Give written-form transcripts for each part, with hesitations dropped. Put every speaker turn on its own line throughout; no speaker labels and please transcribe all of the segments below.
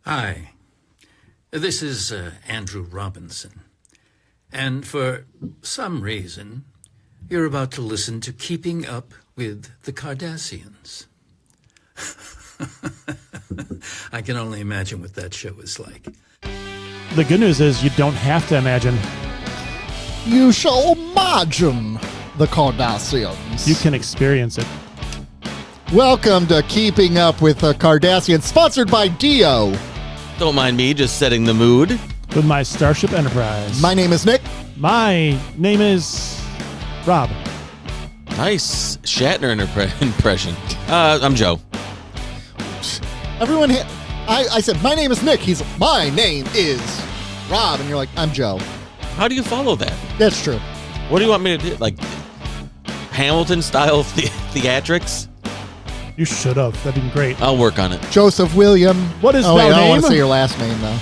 Hi, this is Andrew Robinson, and for some reason, you're about to listen to Keeping Up with the Kardashians. I can only imagine what that show is like.
The good news is you don't have to imagine.
You shall imagine the Kardashians.
You can experience it.
Welcome to Keeping Up with the Kardashians, sponsored by Dio.
Don't mind me just setting the mood.
With my Starship Enterprise.
My name is Nick.
My name is Rob.
Nice Shatner impression. I'm Joe.
Everyone, I said, my name is Nick. My name is Rob. And you're like, I'm Joe.
How do you follow that?
That's true.
What do you want me to do? Like Hamilton-style theatrics?
You should have. That'd been great.
I'll work on it.
Joseph William.
What is
wait,
that
I don't
name?
want to say your last name, though.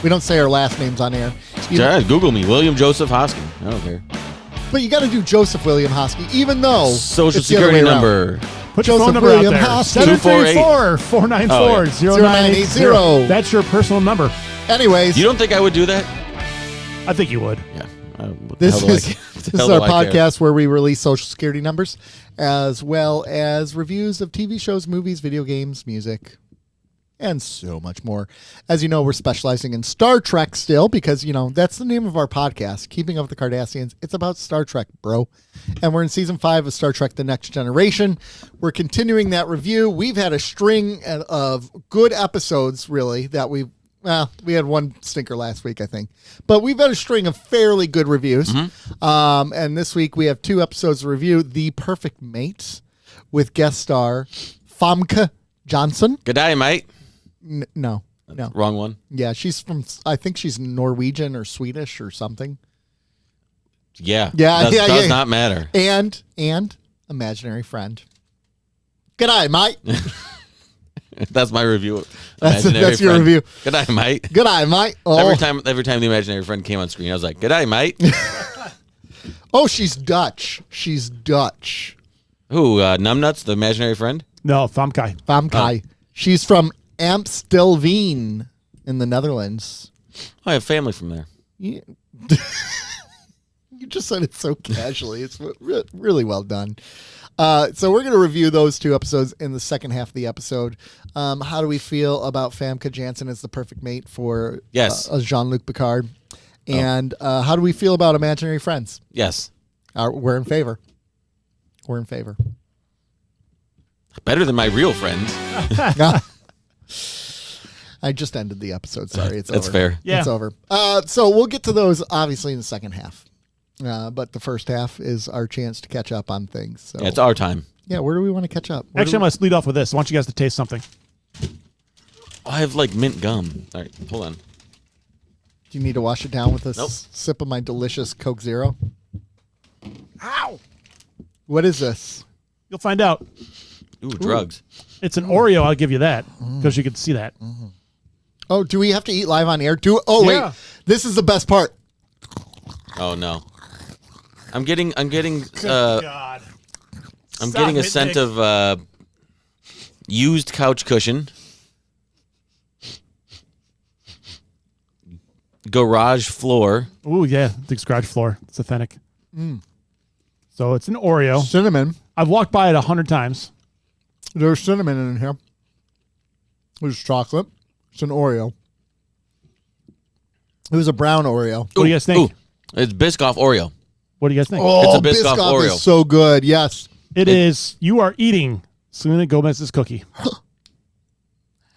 We don't say our last names on air.
Google me. William Joseph Hoskin. I don't care.
But you got to do Joseph William Hosky, even though
Social
it's the other
security
way around.
number.
Put your phone
Joseph
number
William
out
Hoskin.
there. 734-494-0980. That's your personal number.
Anyways.
You don't think I would do that?
I think you would.
Yeah.
This is our podcast where we release social security numbers, as well as reviews of TV shows, movies, video games, music, and so much more. As you know, we're specializing in Star Trek still because, that's the name of our podcast, Keeping Up with the Kardashians. It's about Star Trek, bro. And we're in season 5 of Star Trek The Next Generation. We're continuing that review. We've had a string of good episodes, really, that we had one stinker last week, I think. But we've had a string of fairly good reviews. Mm-hmm. And this week we have 2 episodes to review. The Perfect Mate with guest star Famke Janssen.
Good day, mate.
No.
Wrong one.
Yeah, I think she's Norwegian or Swedish or something.
Yeah.
Does
not matter.
And imaginary friend. Good day, mate.
That's my review.
That's your review.
Good day, mate.
Good day, mate. Oh.
Every time the imaginary friend came on screen, I was like, "Good day, mate."
Oh, she's Dutch. She's Dutch.
Who? Numbnuts, the imaginary friend?
No, Famke.
Famke. She's from Amstelveen in the Netherlands.
I have family from there.
Yeah. You just said it so casually. It's really well done. So we're going to review those 2 episodes in the second half of the episode. How do we feel about Famke Janssen as the perfect mate for Jean-Luc Picard? And how do we feel about imaginary friends?
Yes.
We're in favor. We're in favor.
Better than my real friends.
I just ended the episode. Sorry, it's
That's
over.
fair.
Yeah.
It's over. So we'll get to those, obviously, in the second half. But the first half is our chance to catch up on things. So.
Yeah, it's our time.
Yeah, where do we want to catch up?
Actually, I'm going to lead off with this. I want you guys to taste something.
I have like mint gum. All right, hold on.
Do you need to wash it down with a
Nope.
sip of my delicious Coke Zero?
Ow!
What is this?
You'll find out.
Ooh, drugs.
It's an Oreo, I'll give you that, because you can see that.
Oh, do we have to eat live on air?
Yeah.
Wait. This is the best part.
Oh no. I'm getting
God.
I'm
Stop
getting a
it,
scent
Nick.
of used couch cushion. Garage floor.
Ooh, yeah. The garage floor. It's authentic. So it's an Oreo.
Cinnamon.
I've walked by it 100 times.
There's cinnamon in here. There's chocolate. It's an Oreo. It was a brown Oreo.
What do you guys think?
Ooh, it's Biscoff Oreo.
What do you guys think?
Oh,
It's a Biscoff Oreo.
is so good. Yes.
It is. You are eating Selena Gomez's cookie.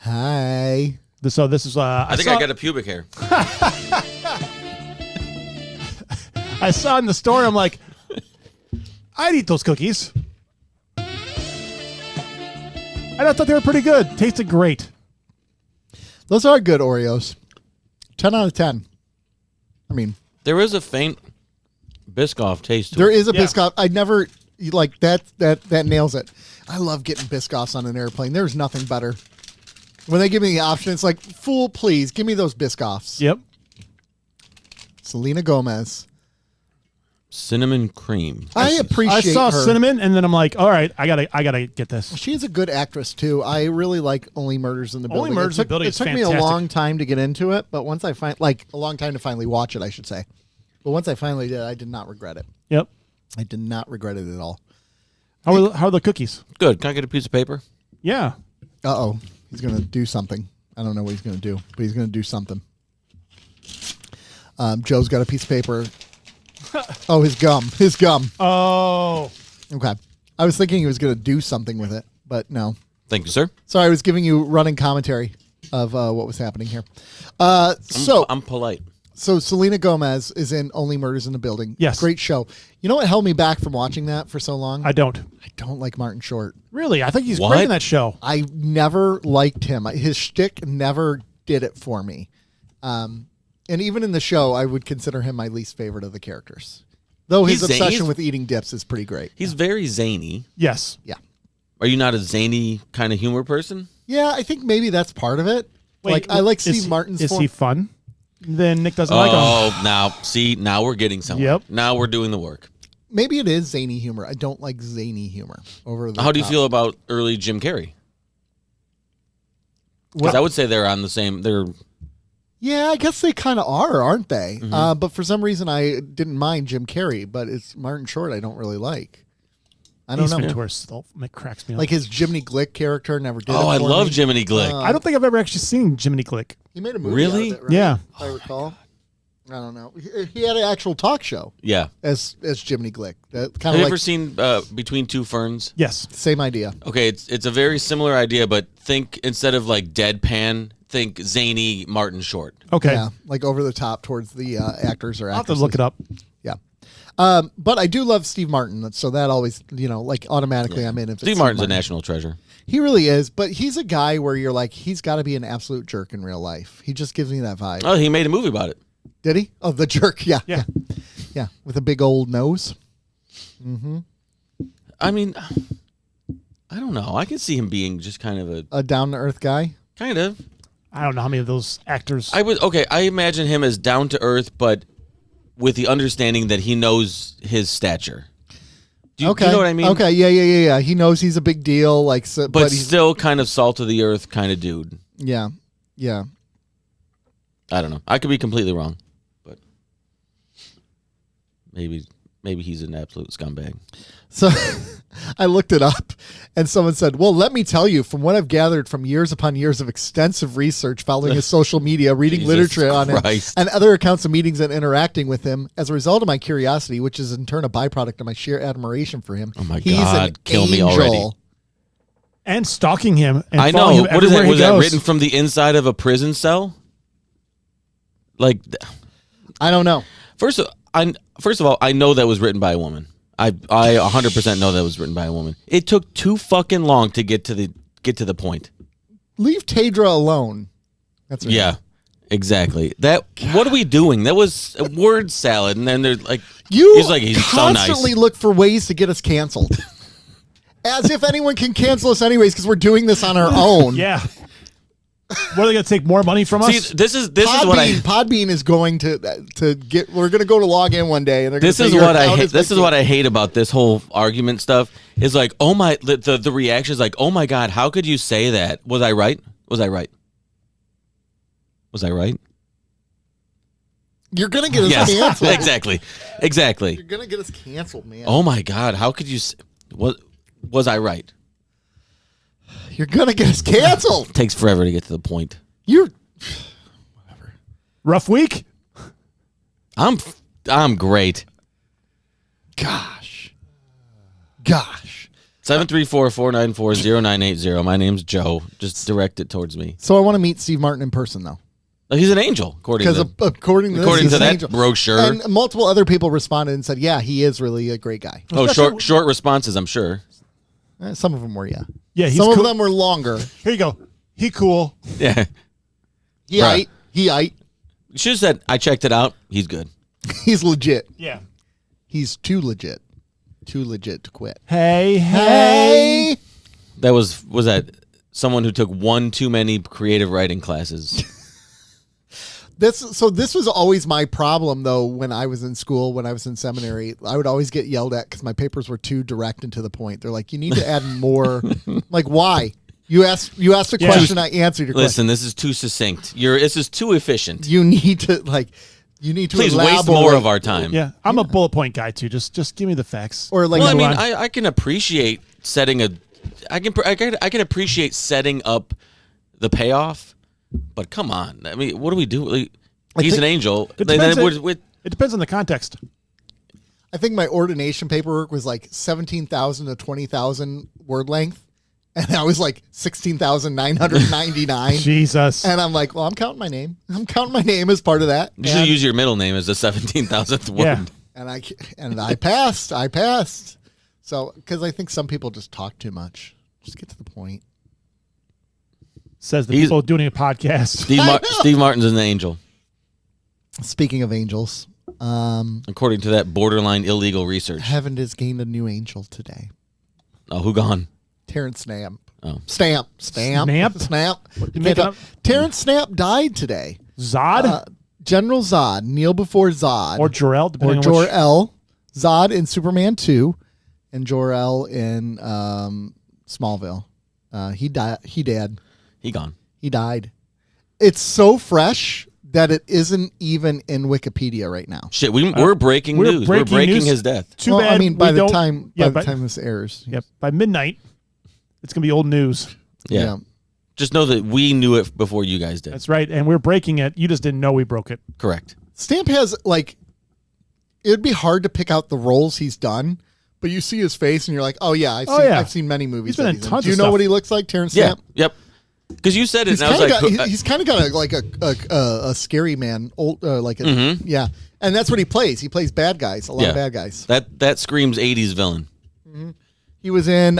Hi.
So this is.
I think I got a pubic hair.
I saw it in the store. I'm like, I'd eat those cookies. And I thought they were pretty good. Tasted great.
Those are good Oreos. 10 out of 10. I mean,
There is a faint Biscoff taste to
there
it.
is a
Yeah.
Biscoff. I never like that nails it. I love getting Biscoffs on an airplane. There's nothing better. When they give me the option, it's like, fool, please, give me those Biscoffs.
Yep.
Selena Gomez.
cinnamon cream.
I appreciate
I saw
her.
Cinnamon, and then I'm like, all right, I gotta get this.
She is a good actress too. I really like Only Murders in the Building.
Only Murders in the Building
It
is
took me a
fantastic.
long time to get into it, but once I a long time to finally watch it, I should say. But once I finally did, I did not regret it.
Yep.
I did not regret it at all.
How are the cookies?
Good. Can I get a piece of paper?
Yeah.
Uh-oh. He's going to do something. I don't know what he's going to do, but he's going to do something. Joe's got a piece of paper. Oh, his gum. His gum.
Oh.
Okay. I was thinking he was going to do something with it, but no.
Thank you, sir.
Sorry, I was giving you running commentary of what was happening here.
I'm polite.
So Selena Gomez is in Only Murders in the Building.
Yes.
Great show. You know what held me back from watching that for so long?
I don't.
I don't like Martin Short.
Really? I think he's
What?
great in that show.
I never liked him. His shtick never did it for me. And even in the show, I would consider him my least favorite of the characters. Though his
He's zany.
obsession with eating dips is pretty great.
He's very zany.
Yes.
Yeah.
Are you not a zany kind of humor person?
Yeah, I think maybe that's part of it. I like Steve Martin's
Is
form.
he fun? Then Nick doesn't like him.
Oh, now we're getting somewhere.
Yep.
Now we're doing the work.
Maybe it is zany humor. I don't like zany humor.
How do you feel about early Jim Carrey? Because I would say they're on the same.
Yeah, I guess they kind of are, aren't they?
Mm-hmm.
But for some reason, I didn't mind Jim Carrey, but it's Martin Short I don't really like. I don't
Ace
know.
Ventura still cracks me up.
Like his Jiminy Glick character never did it
I
for
love
me.
Jiminy Glick.
I don't think I've ever actually seen Jiminy Glick.
He made a movie
Really?
out of it, right?
Yeah.
If I recall. I don't know. He had an actual talk show
Yeah.
as Jiminy Glick. That
Have
kind
you
of
ever
like
seen Between Two Ferns?
Yes.
same idea.
Okay, it's a very similar idea, but think instead of like deadpan, think zany Martin Short.
Okay.
Yeah, like over the top towards the actors or
I'll have to
actresses.
look it up.
Yeah. But I do love Steve Martin, so that always, like automatically I'm in. If it's
Steve Martin's a
Martin.
national treasure.
He really is, but he's a guy where you're like, he's got to be an absolute jerk in real life. He just gives me that vibe.
Oh, he made a movie about it.
Did he? Oh, the jerk. Yeah.
Yeah.
Yeah. With a big old nose.
I mean, I don't know. I could see him being just kind of
A down to earth guy.
kind of.
I don't know how many of those actors.
I imagine him as down to earth, but with the understanding that he knows his stature. Do you know what I mean?
Okay. Yeah. He knows he's a big deal. Like, so,
But
he's
still kind of salt of the earth kind of dude.
yeah.
I don't know. I could be completely wrong, but maybe he's an absolute scumbag.
So I looked it up and someone said, well, let me tell you, from what I've gathered from years upon years of extensive research following his social media, reading
Jesus
literature on him,
Christ.
and other accounts of meetings and interacting with him, as a result of my curiosity, which is in turn a byproduct of my sheer admiration for him,
Oh my
he's
God,
an
kill me
angel.
already.
and stalking him. And
I
following
know.
him
What is
everywhere
that?
he
Was that
goes.
written from the inside of a prison cell? Like,
I don't know.
first of all, I know that was written by a woman. I 100% know that was written by a woman. It took too fucking long to get to the point.
Leave Tadra alone. That's her name.
Yeah, exactly. What are we doing? That was a word salad, and then they're like,
You
he's so nice.
constantly look for ways to get us canceled. As if anyone can cancel us anyways, because we're doing this on our own.
Yeah. What are they going to take more money from us?
See, this is what I.
Podbean is going to get. We're going to go to log in one day, and they're
This
gonna
is
say your
what I
account
hate. This is
big.
what I hate about this whole argument stuff. Is like, oh my, the reaction is like, oh my God, how could you say that? Was I right? Was I right? Was I right?
You're going to get us
Yes,
canceled.
exactly.
You're going to get us canceled, man.
Oh my God, how could you? Was I right?
You're going to get us canceled.
Takes forever to get to the point.
You're.
Rough week?
I'm great.
Gosh.
734-494-0980. My name's Joe. Just direct it towards me.
So I want to meet Steve Martin in person, though.
He's an angel, according
Because
to
according to this,
according
he's
to
an
that
angel.
brochure.
And multiple other people responded and said, yeah, he is really a great guy.
short responses, I'm sure.
Some of them were, yeah.
Yeah, he's
Some
cool.
of them were longer.
Here you go. He cool.
Yeah.
He
Bruh.
aight.
You should have said, I checked it out. He's good.
He's legit.
Yeah.
He's too legit. Too legit to quit.
Hey.
Hey!
That was that someone who took one too many creative writing classes.
This was always my problem, though, when I was in school, when I was in seminary. I would always get yelled at because my papers were too direct and to the point. They're like, you need to add more. Like, why? You asked a question, I answered your question.
Listen, this is too succinct. This is too efficient.
You need to
Please waste more of our time.
Yeah, I'm a bullet point guy too. Just give me the facts.
Or like,
Well, I mean, I can appreciate setting I can appreciate setting up the payoff. But come on, I mean, what do we do? Like, he's an angel.
It depends on the context.
I think my ordination paperwork was like 17,000 to 20,000 word length, and I was like 16,999.
Jesus.
And I'm like, well, I'm counting my name. I'm counting my name as part of that.
You should use your middle name as the 17,000th word.
Yeah.
And I passed. I passed. So because I think some people just talk too much. Just get to the point.
Says the people doing a podcast.
Steve Martin's an angel.
Speaking of angels,
according to that borderline illegal research.
Heaven has gained a new angel today.
Oh, who gone?
Terrance Stamp.
Oh,
Stamp. Terrance Stamp died today.
Zod?
General Zod. Kneel before Zod.
Or Jor-El, depending
on Jor-El. Zod in Superman 2 and Jor-El in Smallville. He died.
He gone.
He died. It's so fresh that it isn't even in Wikipedia right now.
Shit, we're breaking news. We're breaking his death.
Too bad.
I mean, by the time this airs.
Yeah, by midnight, it's going to be old news.
Yeah. Just know that we knew it before you guys did.
That's right. And we're breaking it. You just didn't know we broke it.
Correct.
Stamp has, like, it'd be hard to pick out the roles he's done, but you see his face and you're like, oh, yeah, I've seen many movies.
He's been in tons of
Do you know
stuff.
what he looks like, Terrance Stamp?
Yep. Because you said it, and I was like,
he's kind of got a scary man, yeah, and that's what he plays. He plays bad guys, a lot of bad guys.
That screams 80s villain.
Mm-hmm. He was in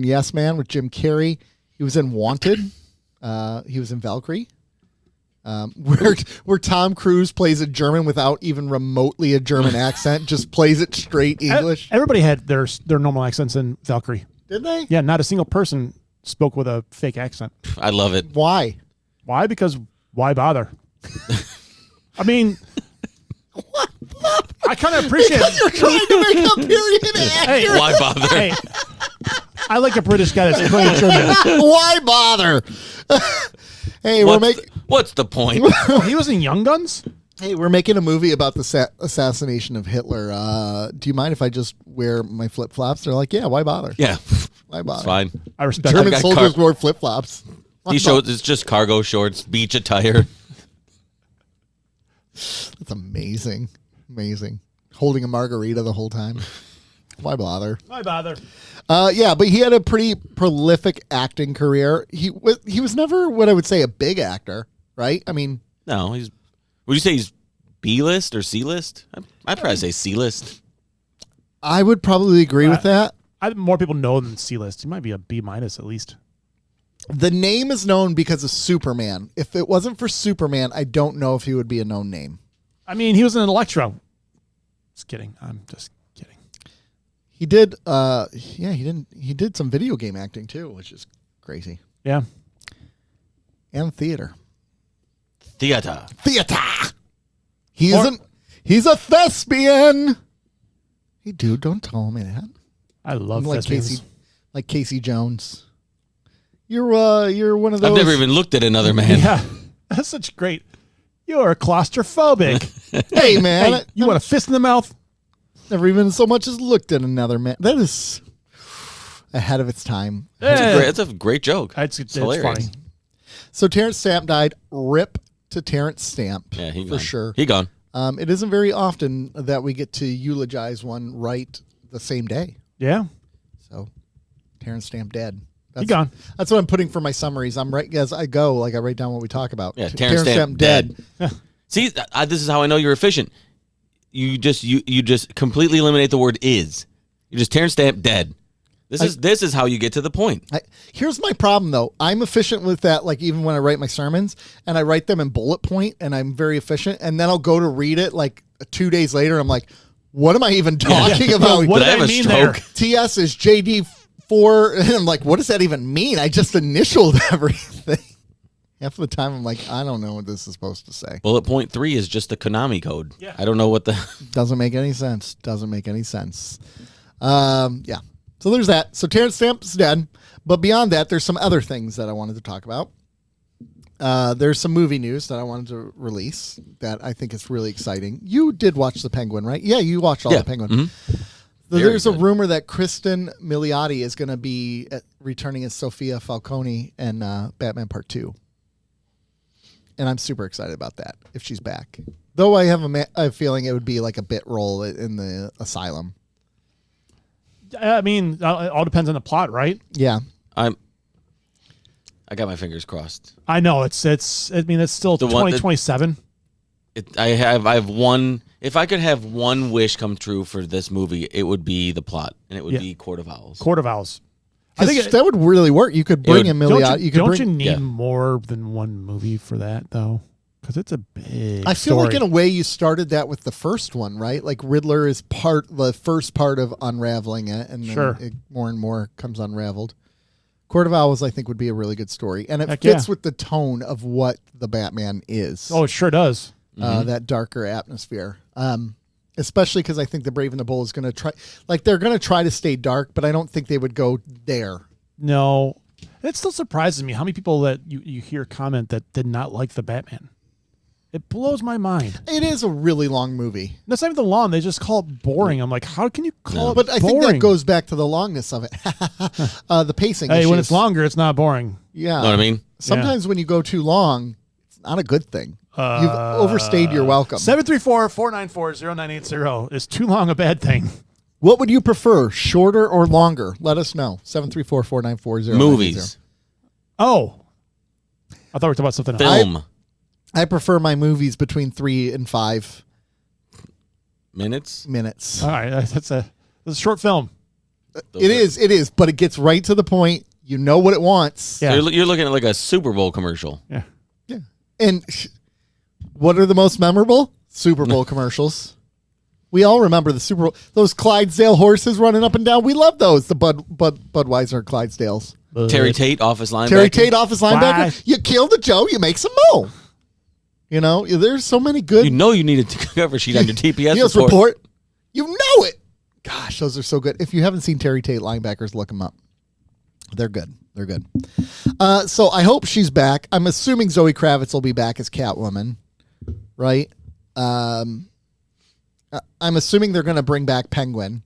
Yes Man with Jim Carrey. He was in Wanted. He was in Valkyrie. Where Tom Cruise plays a German without even remotely a German accent, just plays it straight English.
Everybody had their normal accents in Valkyrie.
Did they?
Yeah, not a single person spoke with a fake accent.
I love it.
Why?
Why? Because why bother? I mean, I kind of appreciate it.
You're trying to make a period accurate.
Hey,
why bother?
Hey, I like a British guy that's playing German.
Why bother? Hey,
what's the point?
He was in Young Guns?
Hey, we're making a movie about the assassination of Hitler. Do you mind if I just wear my flip-flops? They're like, yeah, why bother?
Yeah.
Why bother?
It's fine.
I respect
German
that.
soldiers wore flip-flops.
It's just cargo shorts, beach attire.
That's amazing. Amazing. Holding a margarita the whole time. Why bother?
Why bother?
Yeah, but he had a pretty prolific acting career. He was never what I would say a big actor, right? I mean,
no, would you say he's B-list or C-list? I'd probably say C-list.
I would probably agree with that.
More people know than C-list. He might be a B- at least.
The name is known because of Superman. If it wasn't for Superman, I don't know if he would be a known name.
I mean, he was in Electro. Just kidding. I'm just kidding.
He did. He did some video game acting too, which is crazy.
Yeah.
And theater.
Theater.
He's a thespian. Hey, dude, don't tell me that.
I love
thespians. Like Casey Jones. You're one of those.
I've never even looked at another man.
Yeah, that's such great. You're claustrophobic.
Hey, man.
Hey, you want a fist in the mouth?
Never even so much as looked at another man. That is ahead of its time.
That's a great joke.
It's
hilarious.
funny.
So Terrance Stamp died. RIP to Terrance Stamp.
Yeah, he
for
gone.
sure.
He gone.
It isn't very often that we get to eulogize one right the same day.
Yeah.
So Terrance Stamp dead.
He gone.
That's what I'm putting for my summaries. I'm right as I go. Like I write down what we talk about.
Yeah, Terrance Stamp dead. See, this is how I know you're efficient. You just completely eliminate the word is. You just Terrance Stamp dead. This is how you get to the point.
Here's my problem though. I'm efficient with that. Like even when I write my sermons and I write them in bullet point, and I'm very efficient. And then I'll go to read it like 2 days later. I'm like, what am I even talking about?
What did I mean there?
TS is JD4, and I'm like, what does that even mean? I just initialed everything. Half of the time, I'm like, I don't know what this is supposed to say.
Bullet point 3 is just the Konami code.
Yeah.
I don't know what the.
Doesn't make any sense. Yeah. So there's that. So Terrance Stamp's dead. But beyond that, there's some other things that I wanted to talk about. There's some movie news that I wanted to release that I think is really exciting. You did watch The Penguin, right? Yeah, you watched all The Penguin.
Mm-hmm.
There's a rumor that Kristen Milioti is going to be returning as Sophia Falcone in Batman Part 2. And I'm super excited about that if she's back. Though I have a feeling it would be like a bit role in the asylum.
I mean, it all depends on the plot, right?
Yeah.
I got my fingers crossed.
I know it's. I mean, it's still 2027.
I have one. If I could have one wish come true for this movie, it would be the plot, and it would be Court of Owls.
Court of Owls. I think
that would really work. You could bring in Milioti.
Don't you need more than one movie for that though? Because it's a big.
I feel
story.
like in a way you started that with the first one, right? Like Riddler is the first part of unraveling it, and then it more and more comes unraveled. Court of Owls, I think, would be a really good story, and it fits with the tone of what the Batman is.
Oh, it sure does.
That darker atmosphere. Especially because I think the Brave and the Bold is going to try, they're going to try to stay dark, but I don't think they would go there.
No, it still surprises me how many people that you hear comment that did not like the Batman. It blows my mind.
It is a really long movie.
That's not even the long. They just call it boring. I'm like, how can you call it boring?
But I think that goes back to the longness of it. The pacing.
Hey,
issues.
when it's longer, it's not boring.
Yeah.
Know what I mean?
Sometimes when you go too long, it's not a good thing. You've overstayed your welcome.
734-494-0980. Is too long a bad thing?
What would you prefer, shorter or longer? Let us know. 734-494-0980.
Movies.
Oh. I thought we were talking about something else.
Film.
I prefer my movies between 3 and 5
minutes.
All
right. That's a short film.
It is, but it gets right to the point. You know what it wants.
Yeah.
You're looking at like a Super Bowl commercial.
Yeah.
Yeah. And what are the most memorable? Super Bowl commercials. We all remember the Super Bowl. Those Clydesdale horses running up and down. We love those. The Budweiser Clydesdales.
Terry Tate, office linebacker.
Terry Tate, office linebacker.
Why?
You kill the Joe, you make some mo. You know, there's so many good.
You know you needed to cover sheet on your TPS
report. You know it. Gosh, those are so good. If you haven't seen Terry Tate linebackers, look them up. They're good. So I hope she's back. I'm assuming Zoe Kravitz will be back as Catwoman, right? I'm assuming they're going to bring back Penguin.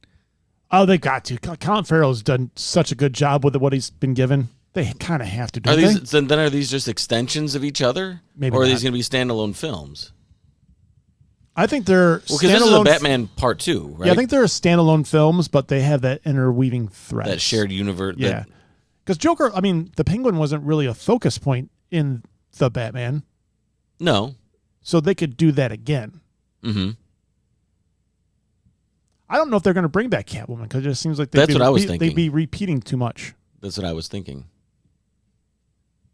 Oh, they got to. Colin Farrell's done such a good job with what he's been given. They kind of have to do it.
Then are these just extensions of each other?
Maybe
or are
not.
these going to be standalone films?
I think they're
because this is a Batman Part 2, right?
Yeah, I think they're standalone films, but they have that interweaving thread.
That shared universe.
Yeah. Because Joker, I mean, the Penguin wasn't really a focus point in the Batman.
No.
So they could do that again.
Mm-hmm.
I don't know if they're going to bring back Catwoman because it just seems like
that's what I was thinking.
They'd be repeating too much.
That's what I was thinking.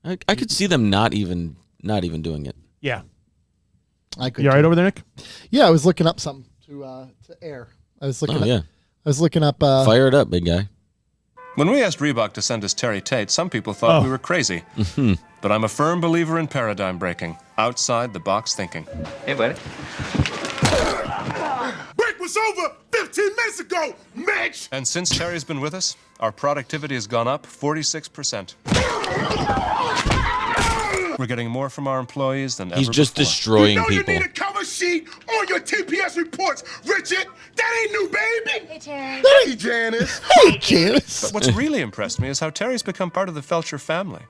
I could see them not even doing it.
Yeah.
I could.
You all right over there, Nick?
Yeah, I was looking up something to air. I was looking up.
Yeah.
I was looking up.
Fire it up, big guy.
When we asked Reebok to send us Terry Tate, some people thought we were crazy. But I'm a firm believer in paradigm breaking, outside the box thinking.
Hey, buddy.
Break was over 15 minutes ago, Mitch!
And since Terry's been with us, our productivity has gone up 46%. We're getting more from our employees than ever
He's just
before.
destroying
you know
people.
You need a cover sheet on your TPS reports, Richard. That ain't new, baby.
Hey, Terry.
Hey, Janice.
Hey, Janice.
But what's really impressed me is how Terry's become part of the Felcher family.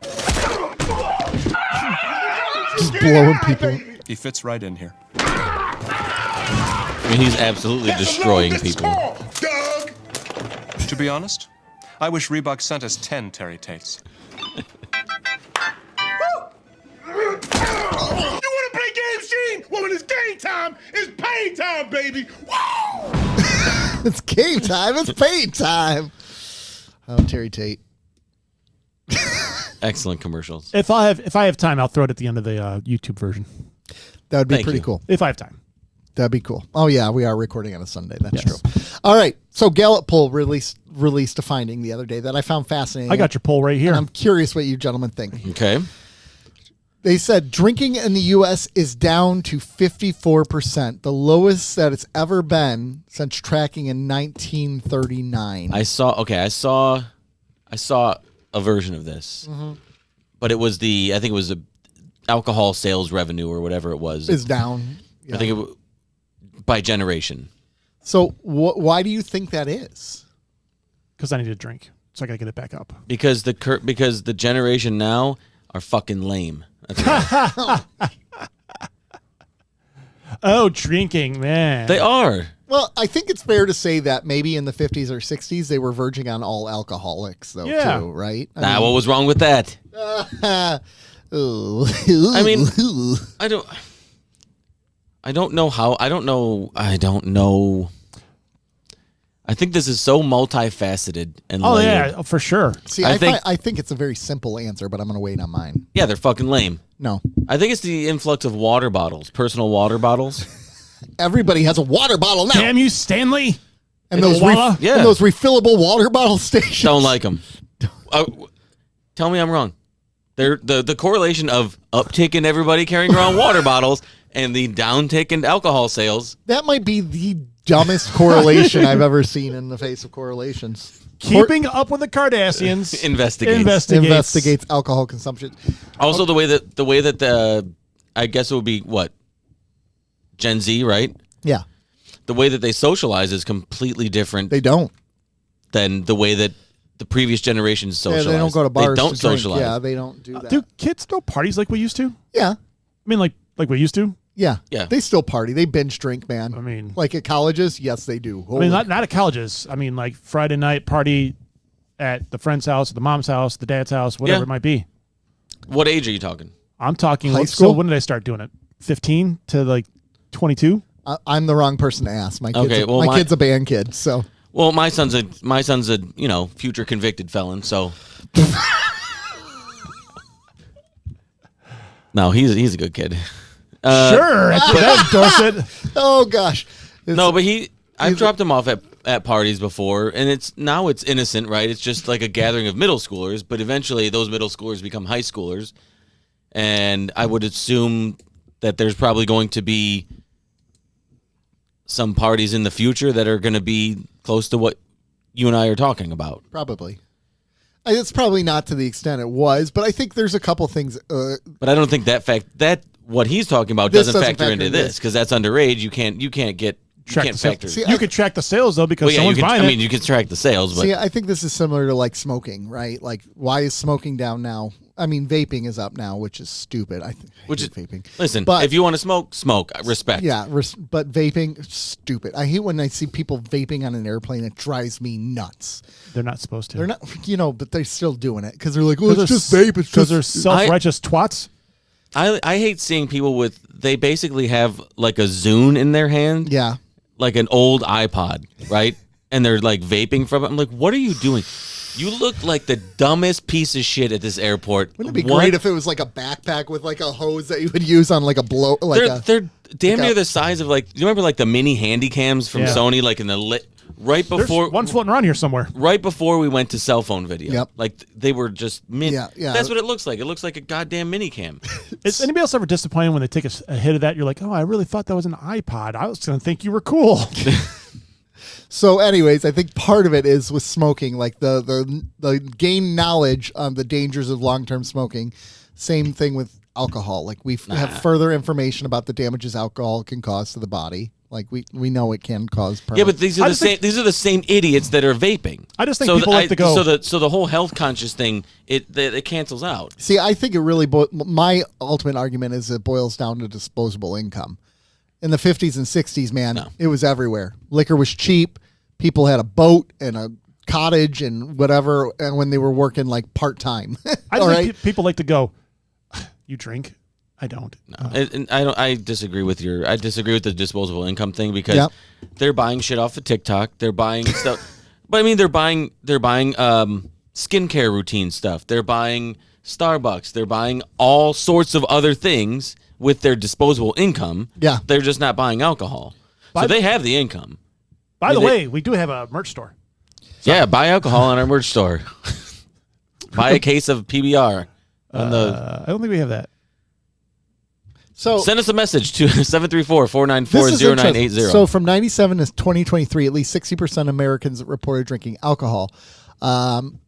Just blowing people.
He fits right in here.
I mean, he's absolutely destroying people.
Call, Doug.
To be honest, I wish Reebok sent us 10 Terry Tates.
You want to play games, Gene? Well, when it's game time, it's pay time, baby. Woo!
It's game time. It's pay time. Oh, Terry Tate.
Excellent commercials.
If I have time, I'll throw it at the end of the YouTube version.
That would be
Thank
pretty
you.
cool.
If I have time.
That'd be cool. Oh yeah, we are recording on a Sunday. That's true. All right. So Gallup poll released a finding the other day that I found fascinating.
I got your poll right here.
And I'm curious what you gentlemen think.
Okay.
They said drinking in the U.S. is down to 54%, the lowest that it's ever been since tracking in 1939.
I saw a version of this, but it was I think it was the alcohol sales revenue or whatever it was.
Is down. Yeah.
I think by generation.
So why do you think that is?
Because I need to drink, so I got to get it back up.
Because the generation now are fucking lame. That's why.
Oh, drinking, man.
They are.
Well, I think it's fair to say that maybe in the 50s or 60s they were verging on all alcoholics, though, too, right?
What was wrong with that? I mean, I don't know how. I don't know. I think this is so multifaceted and layered.
Yeah, for sure.
See, I think it's a very simple answer, but I'm going to wait on mine.
Yeah, they're fucking lame.
No.
I think it's the influx of water bottles, personal water bottels.
Everybody has a water bottle now.
Damn you, Stanley.
And those, and those refillable water bottle stations.
Don't like them. Tell me I'm wrong. The correlation of uptick in everybody carrying around water bottles and the downtick in alcohol sales.
That might be the dumbest correlation I've ever seen in the face of correlations.
Keeping up with the Kardashians
investigates alcohol consumption.
Also, the way that I guess it would be what Gen Z, right?
Yeah.
The way that they socialize is completely different.
They don't.
Than the way that the previous generations socialize.
Yeah, they don't go to bars.
They don't socialize.
Yeah, they don't do that.
Do kids throw parties like we used to?
Yeah.
I mean, like we used to?
Yeah.
Yeah.
They still party. They binge drink, man.
I mean,
like at colleges, yes, they do.
I mean, not at colleges. I mean, like Friday night party at the friend's house, the mom's house, the dad's house, whatever it might be.
What age are you talking?
I'm talking
high school.
So when did I start doing it? 15 to like 22?
I'm the wrong person to ask. My kid's a band kid, so.
Well, my son's a future convicted felon, so. No, he's a good kid.
Sure, that's Dorset.
Oh gosh.
No, but I've dropped him off at parties before, and it's innocent, right? It's just like a gathering of middle schoolers, but eventually those middle schoolers become high schoolers, and I would assume that there's probably going to be some parties in the future that are going to be close to what you and I are talking about.
Probably. It's probably not to the extent it was, but I think there's a couple things.
But I don't think that what he's talking about doesn't factor into this because that's underage. You can't factor.
You could track the sales though because someone's buying it.
I mean, you can track the sales, but
I think this is similar to like smoking, right? Like, why is smoking down now? I mean, vaping is up now, which is stupid. I hate vaping.
Listen, but if you want to smoke. Respect.
Yeah, but vaping, stupid. I hate when I see people vaping on an airplane. It drives me nuts.
They're not supposed to.
They're not, but they're still doing it because they're like, well, it's just vape. It's
because they're self-righteous twats.
I hate seeing people they basically have like a Zune in their hand.
Yeah.
Like an old iPod, right? And they're like vaping from it. I'm like, what are you doing? You look like the dumbest piece of shit at this airport.
Wouldn't it be great if it was like a backpack with like a hose that you would use on like a blow? Like
they're damn near the size of like, you remember like the mini handy cams from Sony, like in the right before.
There's one floating around here somewhere.
Right before we went to cell phone video.
Yep.
Like they were just mini.
Yeah.
That's what it looks like. It looks like a goddamn mini cam.
Is anybody else ever disappointed when they take a hit of that? You're like, oh, I really thought that was an iPod. I was going to think you were cool.
So, anyways, I think part of it is with smoking, like the gain knowledge on the dangers of long-term smoking. Same thing with alcohol. Like we have further information about the damages alcohol can cause to the body. Like we know it can cause.
Yeah, but these are the same idiots that are vaping.
I just think people like to go.
So the whole health conscious thing it cancels out.
See, I think it really. My ultimate argument is it boils down to disposable income. In the 50s and 60s, man, it was everywhere. Liquor was cheap. People had a boat and a cottage and whatever, and when they were working like part-time.
I think people like to go, you drink? I don't.
No, and I don't. I disagree with the disposable income thing because they're buying shit off of TikTok. They're buying stuff. But I mean, they're buying skincare routine stuff. They're buying Starbucks. They're buying all sorts of other things with their disposable income.
Yeah.
They're just not buying alcohol. So they have the income.
By the way, we do have a merch store.
Yeah, buy alcohol on our merch store. Buy a case of PBR.
I don't think we have that.
So
send us a message to 734-494-0980.
this is interesting. So from 97 to 2023, at least 60% of Americans reported drinking alcohol. And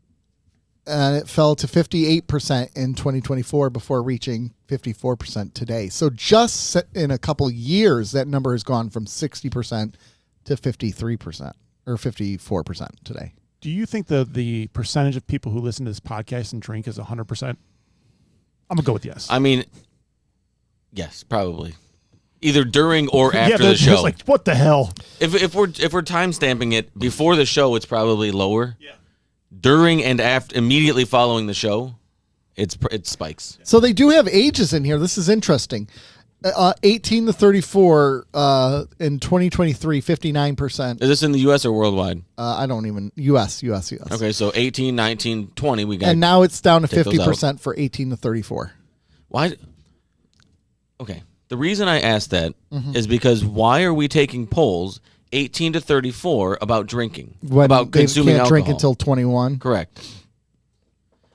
it fell to 58% in 2024 before reaching 54% today. So just in a couple years, that number has gone from 60% to 53% or 54% today.
Do you think the percentage of people who listen to this podcast and drink is 100%? I'm going to go with yes.
I mean, yes, probably. Either during or after the show.
It's like, what the hell?
If we're time stamping it before the show, it's probably lower. Yeah. During and after, immediately following the show, it spikes.
So they do have ages in here. This is interesting. 18 to 34 in 2023, 59%.
Is this in the U.S. or worldwide?
I don't even U.S.
Okay, so 18, 19, 20. We got,
and now it's down to 50% for 18 to 34.
Why? Okay, the reason I asked that is because why are we taking polls 18 to 34 about drinking,
when
about
they
consuming
can't
alcohol?
drink until 21?
Correct.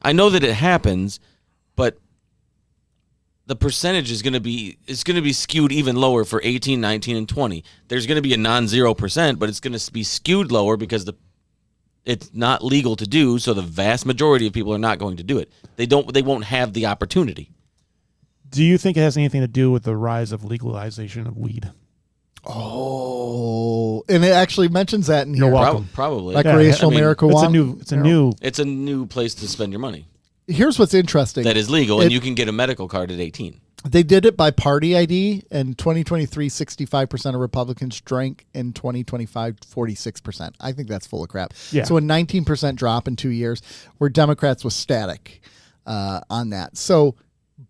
I know that it happens, but the percentage is going to be skewed even lower for 18, 19, and 20. There's going to be a non-zero percent, but it's going to be skewed lower because it's not legal to do. So the vast majority of people are not going to do it. They won't have the opportunity.
Do you think it has anything to do with the rise of legalization of weed?
Oh, and it actually mentions that in here.
You're welcome.
Probably
Recreational marijuana.
It's a new place to spend your money.
Here's what's interesting.
That is legal, and you can get a medical card at 18.
They did it by party ID. In 2023, 65% of Republicans drank. In 2025, 46%. I think that's full of crap.
Yeah.
So a 19% drop in 2 years, where Democrats was static on that. So,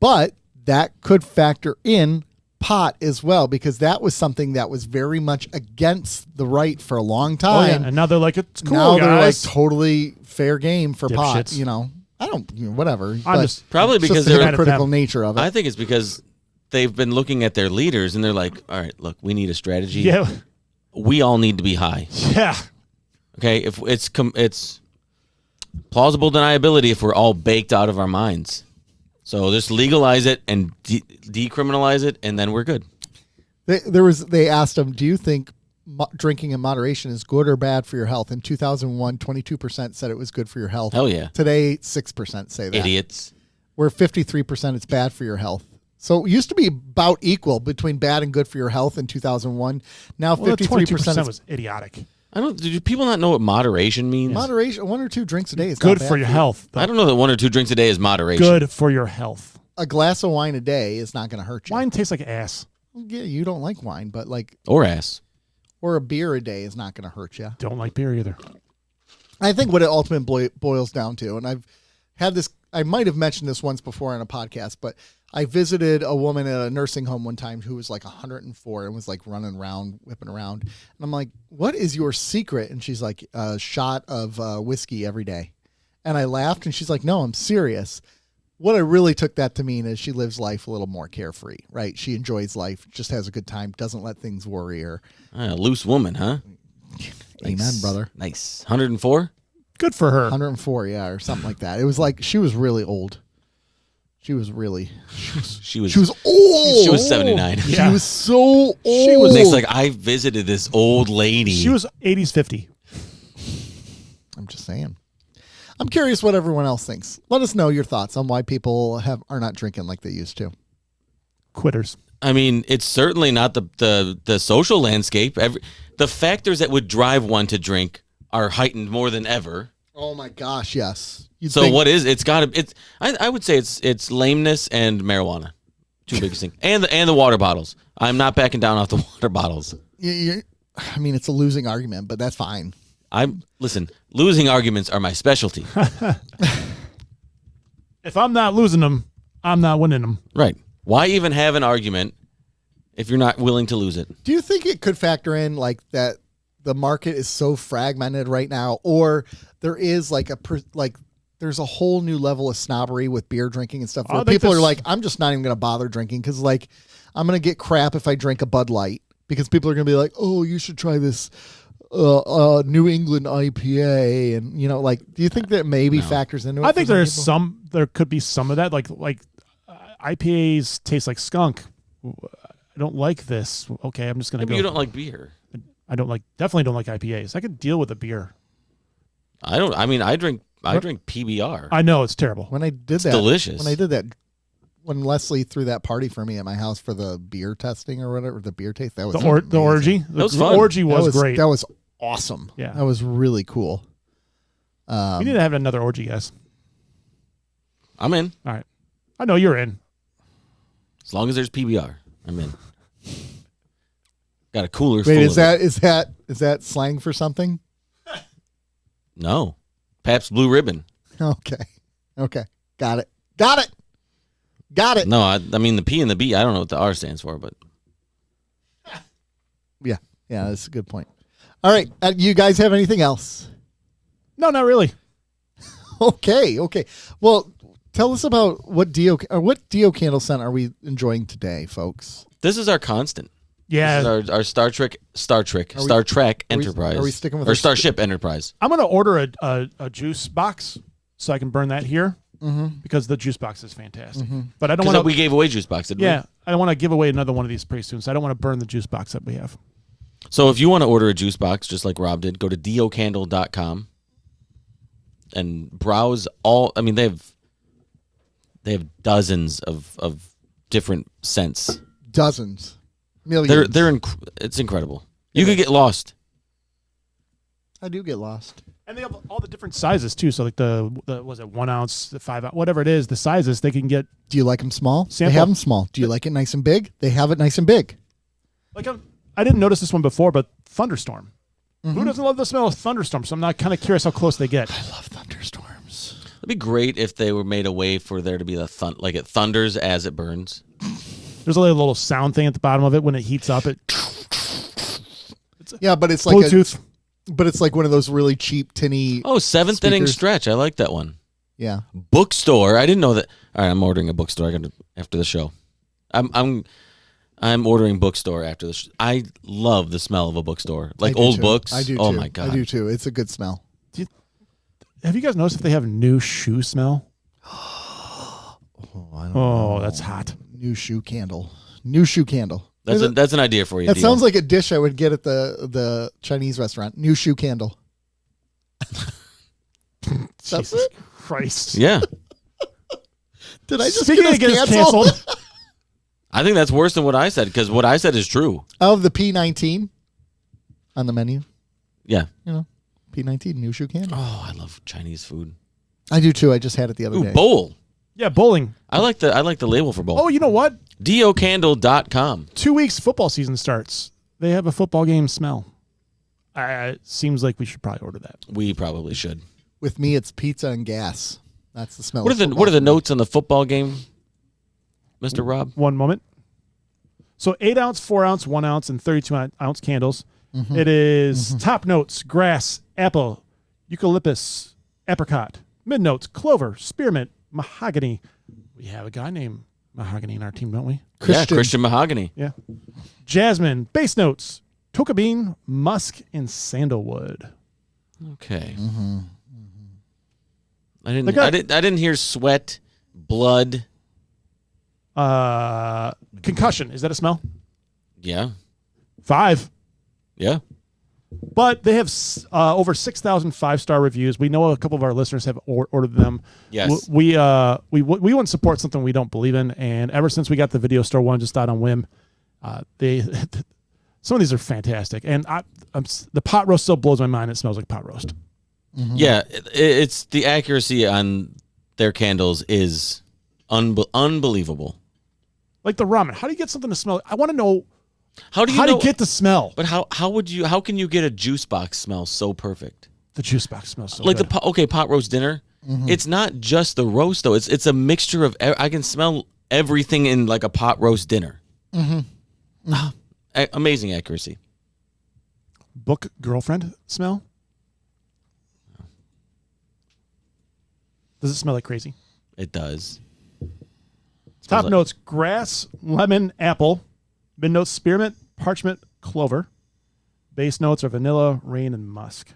but that could factor in pot as well, because that was something that was very much against the right for a long time.
Oh, yeah. And now they're like, it's cool,
now
guys.
they're like totally fair game for pot,
Dipshits.
you know. I don't, whatever.
I'm just
probably because
they're
they're
the critical nature of it.
I think it's because they've been looking at their leaders and they're like, all right, look, we need a strategy.
Yeah.
We all need to be high.
Yeah.
Okay. If it's plausible deniability if we're all baked out of our minds. So just legalize it and decriminalize it, and then we're good.
They asked him, do you think drinking in moderation is good or bad for your health? In 2001, 22% said it was good for your health.
Hell yeah.
Today, 6% say that.
Idiots.
We're 53% it's bad for your health. So it used to be about equal between bad and good for your health in 2001. Now 53%
was idiotic.
Do people not know what moderation means?
Moderation, 1 or 2 drinks a day is
good
not bad
for your health.
I don't know that 1 or 2 drinks a day is moderation.
Good for your health.
A glass of wine a day is not going to hurt you.
Wine tastes like ass.
Yeah, you don't like wine, but like...
Or ass.
Or a beer a day is not going to hurt you.
Don't like beer either.
I think what it ultimately boils down to, and I've had this, I might have mentioned this once before on a podcast, but I visited a woman at a nursing home one time who was like 104 and was like running around, whipping around. And I'm like, what is your secret? And she's like, a shot of whiskey every day. And I laughed and she's like, no, I'm serious. What I really took that to mean is she lives life a little more carefree, right? She enjoys life, just has a good time, doesn't let things worry her.
A loose woman, huh?
Amen,
Nice.
brother.
Nice. 104?
Good for her.
104, yeah, or something like that. It was like she was really old. She was old.
She was 79.
She was so old.
She was-
Nick's like, I visited this old lady.
She was 80s 50.
I'm just saying. I'm curious what everyone else thinks. Let us know your thoughts on why people are not drinking like they used to.
Quitters.
I mean, it's certainly not the social landscape. The factors that would drive one to drink are heightened more than ever.
Oh my gosh, yes.
What is it's got to I would say it's lameness and marijuana. Two biggest things. And the water bottles. I'm not backing down off the water bottles.
I mean, it's a losing argument, but that's fine.
Listen, losing arguments are my specialty.
If I'm not losing them, I'm not winning them.
Right. Why even have an argument if you're not willing to lose it?
Do you think it could factor in like that the market is so fragmented right now, or there is like there's a whole new level of snobbery with beer drinking and stuff where people are like, I'm just not even going to bother drinking because like I'm going to get crap if I drink a Bud Light because people are going to be like, oh, you should try this New England IPA, and you know, like, do you think that maybe factors into it?
I think there could be some of that, like IPAs taste like skunk, I don't like this. Okay, I'm just going to go.
You don't like beer.
Definitely don't like IPAs. I could deal with a beer.
I don't. I mean, I drink PBR.
I know it's terrible.
When I did that,
delicious.
When Leslie threw that party for me at my house for the beer testing or whatever, the beer taste, that was
the orgy.
That was fun.
The orgy was great.
That was awesome.
Yeah,
that was really cool.
We need to have another orgy, guys.
I'm in.
All right, I know you're in.
As long as there's PBR, I'm in. Got a cooler.
Wait,
full
is that slang for something?
No, Pabst Blue Ribbon.
Okay, got it.
No, I mean the P and the B. I don't know what the R stands for, but
yeah, that's a good point. All right, you guys have anything else?
No, not really.
Okay. Well, tell us about what Dio candle scent are we enjoying today, folks?
this is our constant.
Yeah,
This is our Star Trek Enterprise.
Are we sticking with
our
our
Starship Enterprise?
I'm going to order a juice box so I can burn that here because the juice box is fantastic. But I don't want to.
We gave away juice box, didn't we?
Yeah, I don't want to give away another one of these pretty soon, so I don't want to burn the juice box that we have.
So if you want to order a juice box, just like Rob did, go to diocandle.com and browse all. I mean, they have dozens of different scents.
Dozens, millions.
It's incredible. You could get lost.
I do get lost.
And they have all the different sizes too. So like the was it 1 ounce, the 5 ounce, whatever it is, the sizes they can get.
Do you like them small?
Sample.
They have them small. Do you like it nice and big? They have it nice and big.
Like I didn't notice this one before, but thunderstorm. Who doesn't love the smell of thunderstorm? So I'm not kind of curious how close they get.
I love thunderstorms.
It'd be great if they were made a way for there to be like it thunders as it burns.
There's a little sound thing at the bottom of it when it heats up.
Yeah, but it's like
Bluetooth.
But it's like one of those really cheap tinny.
Oh, seventh inning
speakers.
stretch. I like that one.
Yeah.
Bookstore. I didn't know that. All right, I'm ordering a bookstore after the show. I'm ordering bookstore after the I love the smell of a bookstore. Like old books.
I do
Oh
too.
my God.
I do too. It's a good smell.
Have you guys noticed if they have new shoe smell?
I don't know.
That's hot.
New shoe candle.
That's an idea for you.
That sounds like a dish I would get at the Chinese restaurant. New shoe candle.
Jesus Christ.
Yeah.
Did I just
Speaking of
get us
getting
canceled?
canceled,
I think that's worse than what I said because what I said is true.
Of the P19 on the menu.
Yeah.
P19 new shoe candle.
Oh, I love Chinese food.
I do too. I just had it the other
Ooh,
day.
bowl.
yeah, bowling.
I like the label for bowl.
Oh, you know what?
diocandle.com.
2 weeks football season starts. They have a football game smell. It seems like we should probably order that.
We probably should.
With me, it's pizza and gas. That's the smell.
What are the
of
notes on the football game, Mr. Rob?
One moment. So 8 ounce, 4 ounce, 1 ounce, and 32 ounce candles. It is top notes: grass, apple, eucalyptus, apricot. Mid notes: clover, spearmint, mahogany. We have a guy named Mahogany in our team, don't we?
Christian Mahogany.
Yeah. Jasmine. Base notes: tonka bean, musk, and sandalwood.
Okay. I didn't hear sweat, blood.
Concussion. Is that a smell?
Yeah.
5.
Yeah.
But they have over 6,000 5-star reviews. We know a couple of our listeners have ordered them.
Yes.
We wouldn't support something we don't believe in, and ever since we got the video store one just out on whim, they some of these are fantastic. And the pot roast still blows my mind. It smells like pot roast.
Yeah, it's the accuracy on their candles is unbelievable.
Like the ramen. How do you get something to smell? I want to know
how do you
get the smell.
But how can you get a juice box smell so perfect?
The juice box smells so
like
good.
the pot roast dinner. It's not just the roast though. It's a mixture of. I can smell everything in like a pot roast dinner. Amazing accuracy.
Book girlfriend smell. Does it smell like crazy?
It does.
Top notes: grass, lemon, apple. Mid notes: spearmint, parchment, clover. Base notes are vanilla, rain, and musk.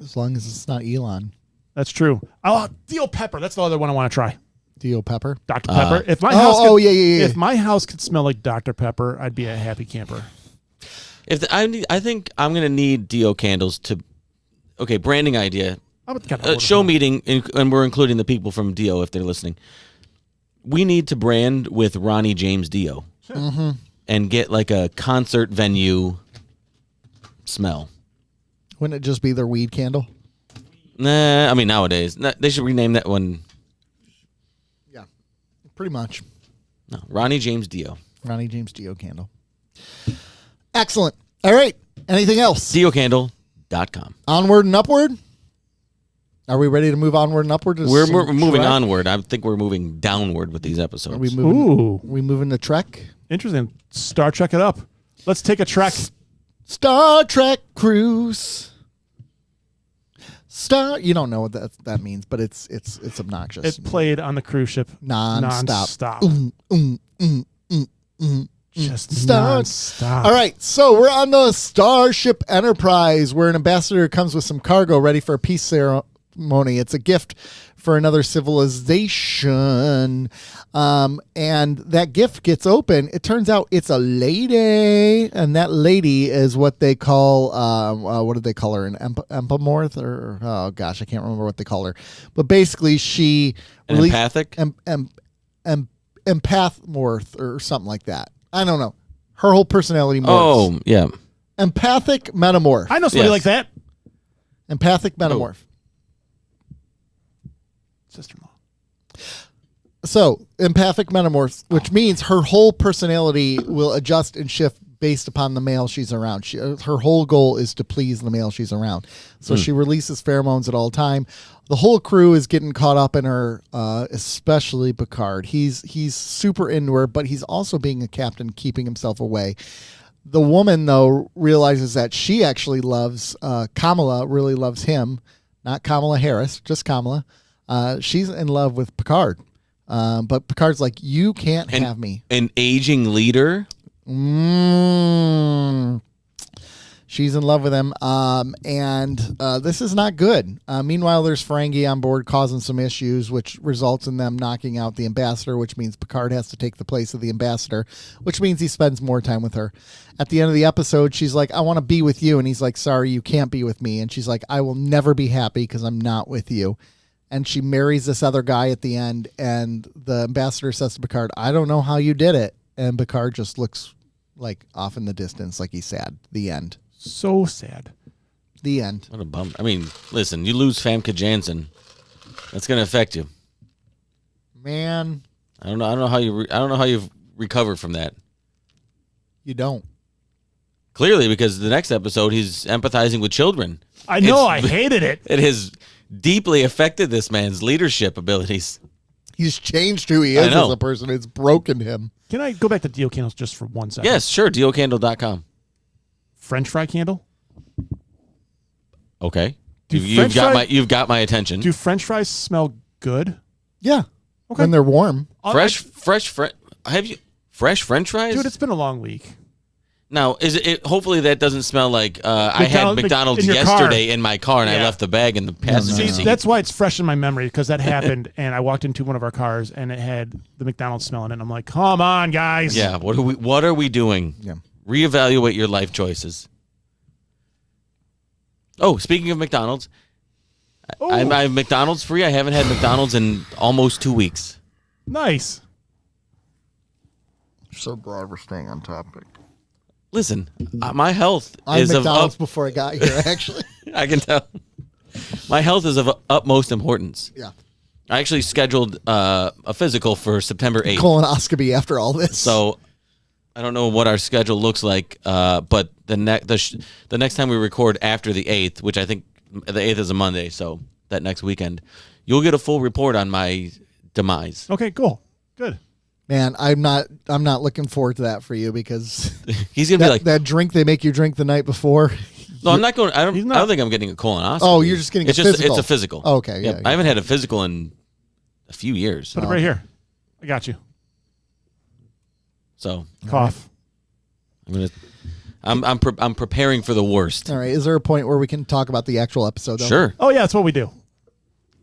As long as it's not Elon.
That's true. Oh, deal pepper. That's the other one I want to try.
Dio Pepper.
Dr. Pepper. If my house
yeah.
If my house could smell like Dr. Pepper, I'd be a happy camper.
I think I'm gonna need Dio candles to. Okay, branding idea. Show meeting, and we're including the people from Dio if they're listening. We need to brand with Ronnie James Dio, and get like a concert venue smell.
Wouldn't it just be their weed candle?
Nah, I mean nowadays they should rename that one.
Yeah, pretty much.
No, Ronnie James Dio.
Ronnie James Dio candle. Excellent. All right. Anything else?
DioCandle.com.
Onward and upward. Are we ready to move onward and upward?
We're moving onward. I think we're moving downward with these episodes.
Are we moving to Trek?
Interesting. Star Trek it up. Let's take a trek.
Star Trek cruise. You don't know what that means, but it's obnoxious.
It played on the cruise ship
non-stop.
Just non-stop.
All right, so we're on the Starship Enterprise, where an ambassador comes with some cargo ready for a peace ceremony. It's a gift for another civilization. And that gift gets open. It turns out it's a lady, and that lady is what they call, what did they call her? An empamorph? Or, oh gosh, I can't remember what they call her. But basically she...
empathic?
Empathmorph or something like that. I don't know. Her whole personality morphs.
Oh, yeah.
Empathic metamorph.
I know somebody like that.
Empathic metamorph.
Sister-in-law.
So, empathic metamorph, which means her whole personality will adjust and shift based upon the male she's around. Her whole goal is to please the male she's around. So she releases pheromones at all time. The whole crew is getting caught up in her, especially Picard. He's super into her, but he's also being a captain, keeping himself away. The woman, though, realizes that she actually loves, Kamala really loves him. Not Kamala Harris, just Kamala. She's in love with Picard. But Picard's like, you can't have me.
An aging leader?
She's in love with him. And this is not good. Meanwhile, there's Ferengi on board causing some issues, which results in them knocking out the ambassador, which means Picard has to take the place of the ambassador, which means he spends more time with her. At the end of the episode, she's like, I want to be with you. And he's like, sorry, you can't be with me. And she's like, I will never be happy because I'm not with you. And she marries this other guy at the end. And the ambassador says to Picard, I don't know how you did it. And Picard just looks like off in the distance, like he's sad. The end.
So sad.
The end.
What a bummer. I mean, listen, you lose Famke Janssen, that's going to affect you.
Man,
I don't know how you've recovered from that.
You don't.
Clearly, because the next episode he's empathizing with children.
I know. I hated it.
It has deeply affected this man's leadership abilities.
He's changed who he is as a person. It's broken him.
Can I go back to Dio candles just for 1 second?
Yes, sure. DioCandle.com.
French fry candle.
Okay. You've got my attention.
Do French fries smell good?
Yeah.
Okay.
When they're warm.
Fresh French fries?
Dude, it's been a long week.
Now, is it hopefully that doesn't smell like I had McDonald's yesterday in my car and I left the bag in the passenger seat.
That's why it's fresh in my memory, because that happened and I walked into one of our cars and it had the McDonald's smell in it. And I'm like, come on, guys.
Yeah, what are we doing?
Yeah.
Reevaluate your life choices. Oh, speaking of McDonald's, I'm McDonald's free. I haven't had McDonald's in almost 2 weeks.
Nice.
So glad we're staying on topic.
Listen, my health
is
of
McDonald's before I got here, actually.
I can tell. My health is of utmost importance.
Yeah.
I actually scheduled a physical for September 8th.
Colonoscopy after all this.
So I don't know what our schedule looks like, but the next time we record after the 8th, which I think the 8th is a Monday, so that next weekend, you'll get a full report on my demise.
Okay, cool. Good.
Man, I'm not looking forward to that for you, because
he's gonna be like
that drink they make you drink the night before.
No, I'm not going. I don't think I'm getting a colonoscopy.
Oh, you're just getting physical.
It's a physical.
Oh, okay, yeah.
I haven't had a physical in a few years.
Put it right here. I got you.
So
cough.
I'm preparing for the worst.
All right. Is there a point where we can talk about the actual episode, though?
Sure.
Oh yeah, that's what we do.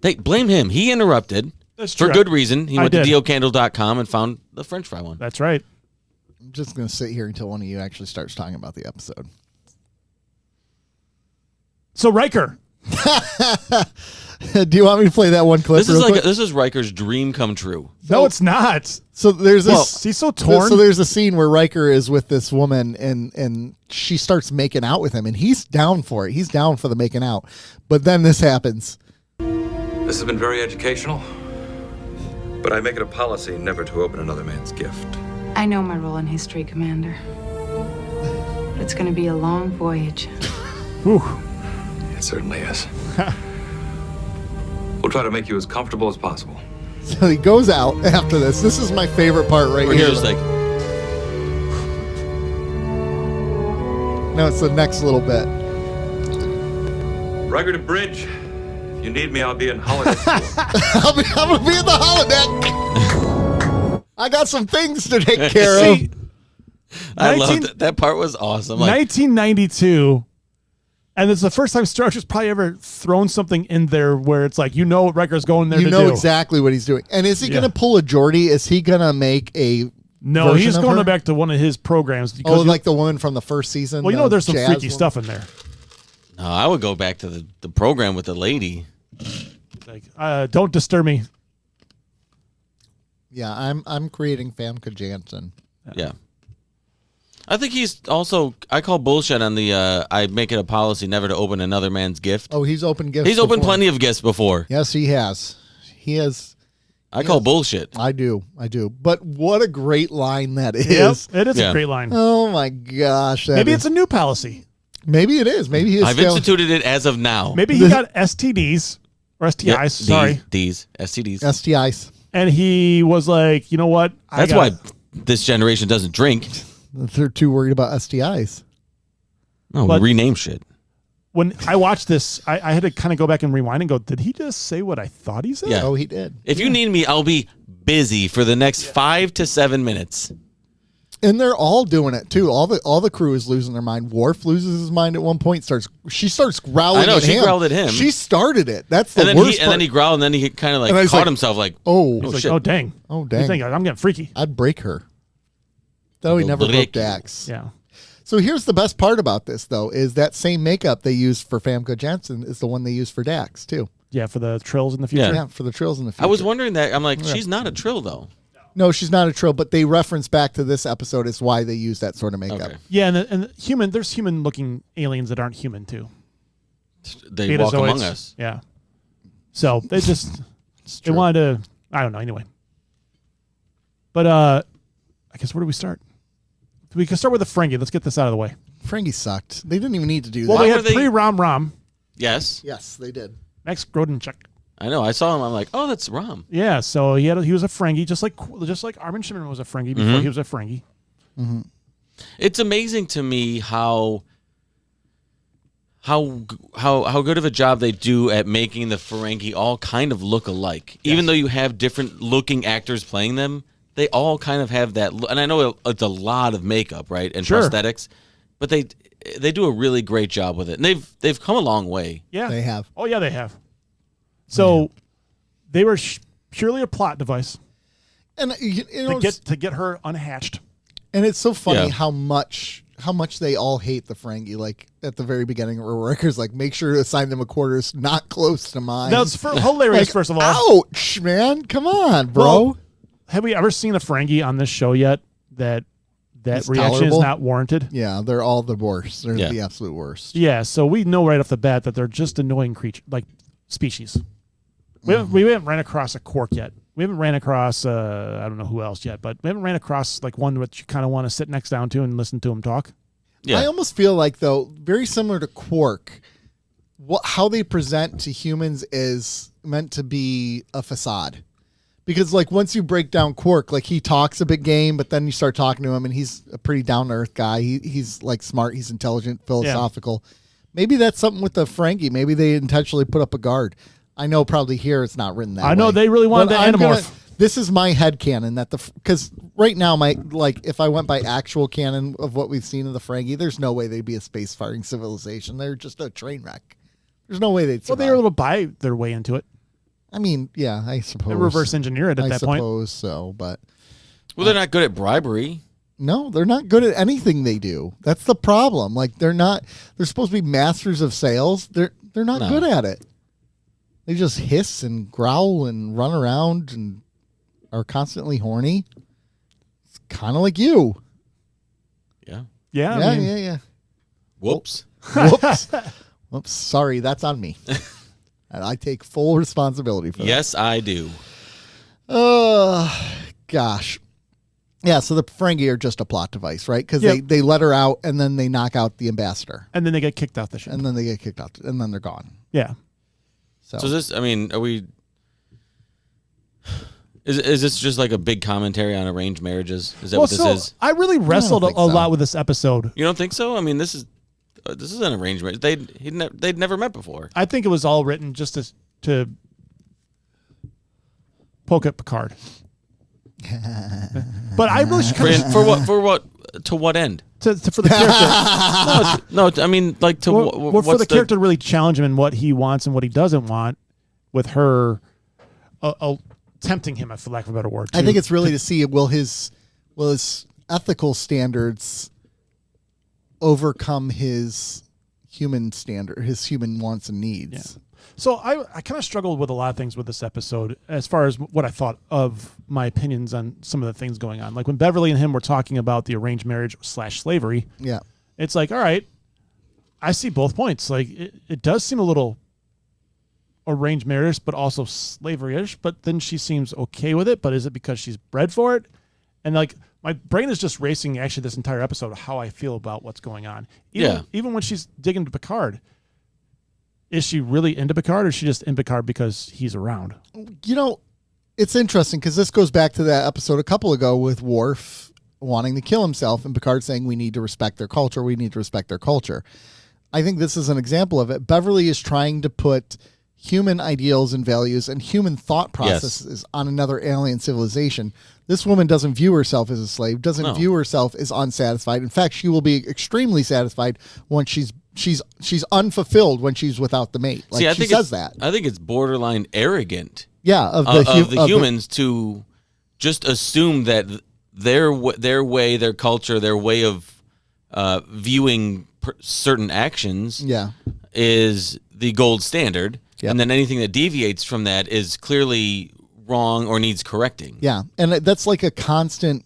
Blame him. He interrupted.
That's
For
true.
good reason. He went to
did.
diocandle.com and found the French fry one.
That's right.
I'm just going to sit here until one of you actually starts talking about the episode.
So Riker.
Do you want me to play that one clip?
This is Riker's dream come true.
No, it's not.
So there's this.
He's so torn.
So there's a scene where Riker is with this woman and she starts making out with him, and he's down for it. He's down for the making out. But then this happens.
This has been very educational, but I make it a policy never to open another man's gift.
I know my role in history, Commander. But it's going to be a long voyage.
Whew.
It certainly is. We'll try to make you as comfortable as possible.
So he goes out after this. This is my favorite part right
Where
here.
he's just like,
No, it's the next little bit.
Riker to bridge. If you need me, I'll be in holiday school.
I'm gonna be in the holodeck. I got some things to take care of.
See,
I love that part was awesome. Like,
1992, and it's the first time Star Trek's probably ever thrown something in there where it's like, what Riker's going there to do.
You know exactly what he's doing. And is he gonna pull a Geordie? Is he gonna make a
No,
version
he's
of
going
her?
back to one of his programs.
Oh, like the woman from the first season?
Well, there's some
jazz
freaky
woman?
stuff in there.
no, I would go back to the program with the lady.
Like, don't disturb me.
Yeah, I'm creating Famke Janssen.
Yeah. I think he's also, I call bullshit on the, I make it a policy never to open another man's gift.
Oh, he's opened gifts.
He's opened
before.
plenty of gifts before.
Yes, he has. He has.
I call bullshit.
I do. But what a great line that is.
Yep, it is
Yeah.
a great line.
Oh my gosh.
Maybe it's a new policy.
Maybe it is. Maybe he is.
I've instituted it as of now.
Maybe he got STDs or STIs. Sorry,
D's, STDs.
STIs.
and he was like, you know what?
That's why this generation doesn't drink.
They're too worried about STIs.
No,
But-
we rename shit.
When I watched this, I had to kind of go back and rewind and go, did he just say what I thought he said?
Yeah.
Oh, he did.
If you need me, I'll be busy for the next 5 to 7 minutes.
And they're all doing it too. All the crew is losing their mind. Worf loses his mind at one point. She starts growling.
I know,
at
she
him.
growled at him.
She started it. That's the
And then
worst.
and then he growled, and then he kind of
And I was
caught
like,
himself like,
oh,
He's like,
shit.
oh, dang.
oh
You
dang!
think I'm getting freaky.
I'd break her. Though he
I'll
never broke
break you.
Dax.
Yeah.
So here's the best part about this, though, is that same makeup they used for Famke Janssen is the one they used for Dax too.
Yeah, for the trills in the future.
Yeah, for the trills in the future.
I was wondering that. I'm like, she's not a trill, though.
No, she's not a trill, but they reference back to this episode as why they use that sort of makeup.
Okay.
Yeah, and there's human-looking aliens that aren't human, too.
They walk
Betazoids.
among us.
Yeah. So they just, they wanted to, I don't know, anyway. But I guess where do we start? We can start with the Ferengi. Let's get this out of the way.
Ferengi sucked. They didn't even need to do
Well,
that.
we
were
had
they-
3 Rom.
Yes.
Yes, they did.
Max Grodenchuk.
I know. I saw him. I'm like, oh, that's Rom.
Yeah, so he was a Ferengi, just like Armin Shimon was a Ferengi before he was a Ferengi.
It's amazing to me how good of a job they do at making the Ferengi all kind of look alike. Even though you have different looking actors playing them, they all kind of have that. And I know it's a lot of makeup, right, and
Sure.
prosthetics, but they do a really great job with it. And they've come a long way.
Yeah.
They have.
Oh, yeah, they have. So they were purely a plot device
And you know,
to get her unhatched.
and it's so funny
Yeah.
how much they all hate the Ferengi. Like at the very beginning, where Riker's like, make sure to assign them a quarters not close to mine.
That's hilarious,
Like,
first of all.
ouch, man! Come on, bro.
Well, have we ever seen a Ferengi on this show yet that
It's
reaction
tolerable?
is not warranted?
Yeah, they're all the worst. They're
Yeah.
the absolute worst.
Yeah, so we know right off the bat that they're just annoying creature, like species. We haven't ran across a Quark yet. We haven't ran across I don't know who else yet, but we haven't ran across like one that you kind of want to sit next down to and listen to him talk.
Yeah.
I almost feel like, though, very similar to Quark, how they present to humans is meant to be a facade. Because, like, once you break down Quark, like, he talks a big game, but then you start talking to him, and he's a pretty down-to-earth guy. He's, like, smart. He's intelligent, philosophical. Maybe that's something with the Ferengi. Maybe they intentionally put up a guard. I know probably here it's not written that way.
I know they really wanted
But
the
I'm
Animorph.
this is my headcanon that because right now if I went by actual canon of what we've seen of the Ferengi, there's no way they'd be a space-faring civilization. They're just a train wreck. There's no way they'd
Well,
survive.
they were able to buy their way into it.
I mean, yeah, I suppose.
They reverse engineer it at that point.
I suppose so, but.
Well, they're not good at bribery.
No, they're not good at anything they do. That's the problem. Like they're supposed to be masters of sales. They're not good at it. They just hiss and growl and run around and are constantly horny. It's kind of like you.
Yeah.
Yeah.
Yeah.
Whoops.
Whoops. Sorry, that's on me. And I take full responsibility for that.
Yes, I do.
Gosh. Yeah, so the Ferengi are just a plot device, right? Because
Yep.
they let her out, and then they knock out the ambassador.
And then they get kicked off the ship.
And then they get kicked out, and then they're gone.
Yeah.
So
this, I mean, are we... Is this just like a big commentary on arranged marriages? Is that what this is?
I really wrestled a lot with this episode.
You don't think so? I mean, this is an arranged marriage. They'd never met before.
I think it was all written just to poke at Picard. But I really
for what to what end?
For the character.
no, I mean like to
for the character to really challenge him in what he wants and what he doesn't want, with her tempting him, for lack of a better word.
I think it's really to see will his ethical standards overcome his human standard, his human wants and needs.
Yeah. So I kind of struggled with a lot of things with this episode as far as what I thought of my opinions on some of the things going on. Like when Beverly and him were talking about the arranged marriage / slavery.
Yeah.
It's like, all right, I see both points. Like it does seem a little arranged marriage, but also slavery-ish, but then she seems okay with it. But is it because she's bred for it? And like my brain is just racing actually this entire episode of how I feel about what's going on. Even when she's digging to Picard. Is she really into Picard, or is she just in Picard because he's around?
You know, it's interesting because this goes back to that episode a couple ago with Worf wanting to kill himself and Picard saying we need to respect their culture. We need to respect their culture. I think this is an example of it. Beverly is trying to put human ideals and values and human thought processes on another alien civilization. This woman doesn't view herself as a slave, doesn't view herself as unsatisfied. In fact, she will be extremely satisfied when she's unfulfilled when she's without the mate. Like, she says that.
I think it's borderline arrogant.
Yeah, of the
humans to just assume that their way, their culture, their way of viewing certain actions is the gold standard. Yep. And then anything that deviates from that is clearly wrong or needs correcting.
Yeah, and that's like a constant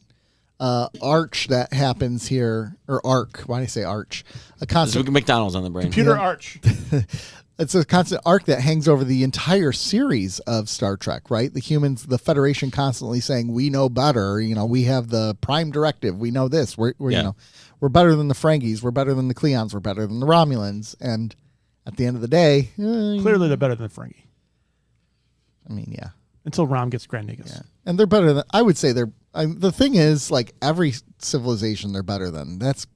arch that happens here, or arc. Why do I say arch? A constant
McDonald's on the brain.
Computer arch.
It's a constant arc that hangs over the entire series of Star Trek, right? The humans, the Federation constantly saying, we know better. You know, we have the prime directive. We know this. We're you know, we're better than the Ferengis. We're better than the Klingons. We're better than the Romulans. And at the end of the day,
clearly they're better than the Ferengi.
I mean, yeah.
Until Rom gets Grand Nagus.
Yeah. And they're better than, I would say the thing is, like, every civilization they're better than. That's,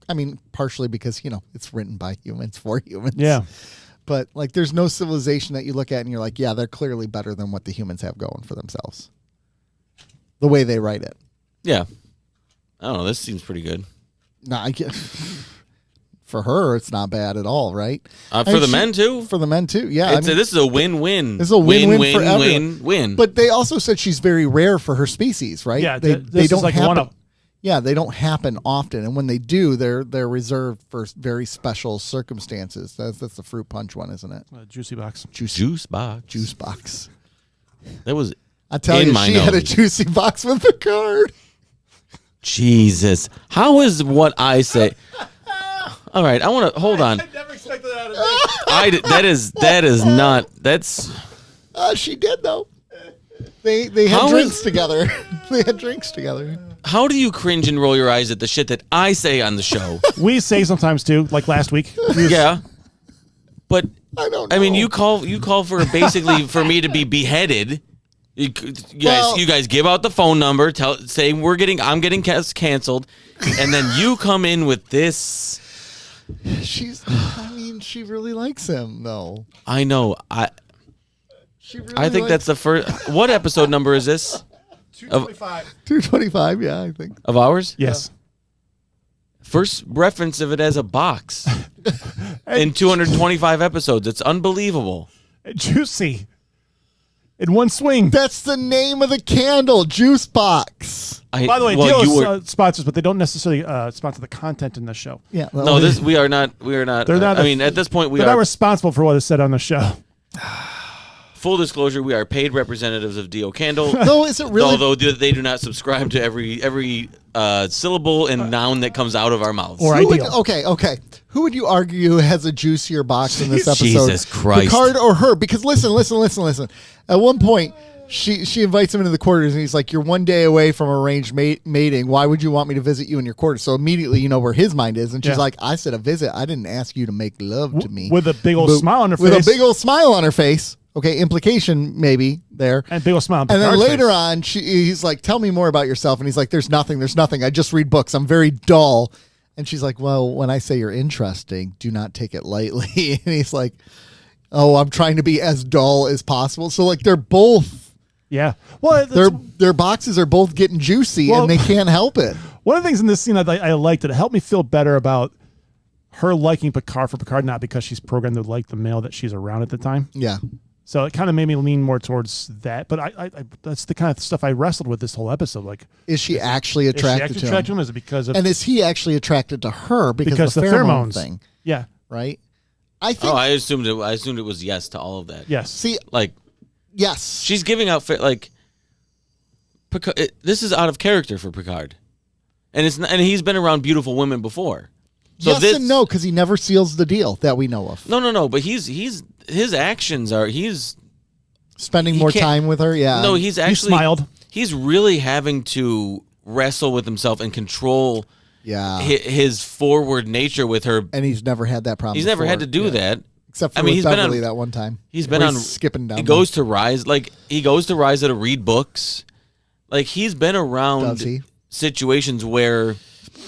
I mean, partially because, you know, it's written by humans for humans.
Yeah.
But, like, there's no civilization that you look at and you're like, yeah, they're clearly better than what the humans have going for themselves. The way they write it.
Yeah. I don't know. This seems pretty good.
No, I get... For her, it's not bad at all, right?
For the men, too?
For the men, too, yeah.
This is a win-win.
This is a win-win for everyone.
Win.
But they also said she's very rare for her species, right?
Yeah,
they don't
like
happen. Yeah, they don't happen often, and when they do, they're reserved for very special circumstances. That's the fruit punch one, isn't it?
Juicy box.
Juice box.
Juice box.
That was.
I tell you, she had a juicy box with the card.
Jesus, how is what I say? All right, I want to hold on.
I never expected that out of me.
That is not. That's.
She did though. They had drinks together. They had drinks together.
How do you cringe and roll your eyes at the shit that I say on the show?
We say sometimes too, like last week.
Yeah, but
I don't know.
I mean, you call for basically for me to be beheaded. You guys give out the phone number, say I'm getting canceled, and then you come in with this.
She really likes him, though.
I know. I think that's the first. What episode number is this?
225.
225, yeah, I think.
Of ours?
Yes.
First reference of it as a box in 225 episodes. It's unbelievable.
Juicy. in one swing.
That's the name of the candle, Juice Box.
By the way, Deal sponsors, but they don't necessarily sponsor the content in the show.
Yeah.
No, we are not. We are not.
They're not.
I mean, at this point,
they're not responsible for what is said on the show.
Full disclosure: we are paid representatives of Dio Candle.
No, is it really?
Although they do not subscribe to every syllable and noun that comes out of our mouths.
Or ideal.
Okay. Who would you argue has a juicier box in this episode?
Jesus Christ.
Picard or her? Because listen. At one point, she invites him into the quarters, and he's like, "You're one day away from arranged mating. Why would you want me to visit you in your quarters?" So immediately you know where his mind is, and she's like, "I said a visit. I didn't ask you to make love to me."
With a big old smile on her face.
With a big old smile on her face. Okay, implication maybe there.
And big old smile on
And then
Picard's
later
face.
on, he's like, "Tell me more about yourself." And he's like, There's nothing. I just read books. I'm very dull. And she's like, "Well, when I say you're interesting, do not take it lightly." And he's like, "Oh, I'm trying to be as dull as possible." So like they're both,
well,
their boxes are both getting juicy, and they can't help it.
One of the things in this scene I liked, it helped me feel better about her liking Picard for Picard, not because she's programmed to like the male that she's around at the time.
Yeah.
So it kind of made me lean more towards that. But I that's the kind of stuff I wrestled with this whole episode. Like,
is she actually attracted to him?
Is it because of?
And is he actually attracted to her because of the pheromones thing?
Yeah.
Right. I think.
Oh, I assumed it was yes to all of that.
Yes.
See,
like,
yes,
she's giving out like. This is out of character for Picard, and he's been around beautiful women before. So
yes and no, because he never seals the deal that we know of.
No. But his actions are he's
spending more time with her. Yeah.
No, he's actually
smiled.
He's really having to wrestle with himself and control.
Yeah.
His forward nature with her,
and he's never had that problem.
He's never had to do that,
except for he's Beverly that one time.
He's been on
skipping down.
He goes to Rise, to read books. Like he's been around situations where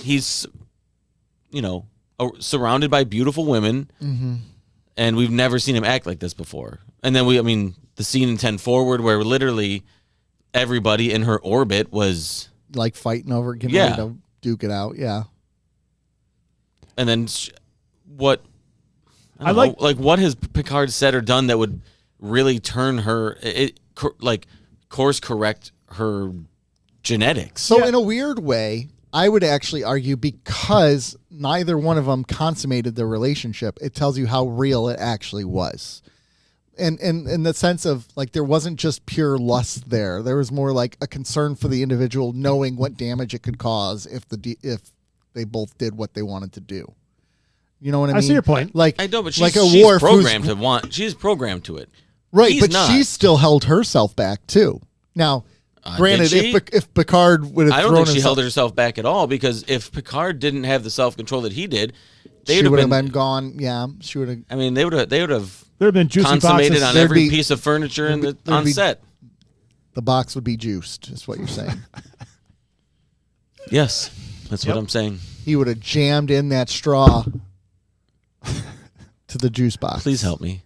he's, surrounded by beautiful women, and we've never seen him act like this before. And then the scene in 10 Forward where literally everybody in her orbit was
like fighting over, getting ready to duke it out. Yeah.
And then what has Picard said or done that would really turn her, course correct her genetics?
So in a weird way, I would actually argue because neither one of them consummated the relationship, it tells you how real it actually was. And in the sense of like there wasn't just pure lust there. There was more like a concern for the individual knowing what damage it could cause if they both did what they wanted to do. You know what I mean?
I see your point.
Like
I know, but
she's
programmed she's programmed to it.
Right,
He's
but
not.
she still held herself back too. Now, granted, if Picard would have,
I don't think she held herself back at all, because if Picard didn't have the self-control that he did,
she would have been gone. Yeah, she would have.
I mean, they would have
there have been juicy
consummated
boxes.
on every piece of furniture on set.
The box would be juiced, is what you're saying.
Yes, that's what I'm saying.
He would have jammed in that straw to the juice box.
Please help me.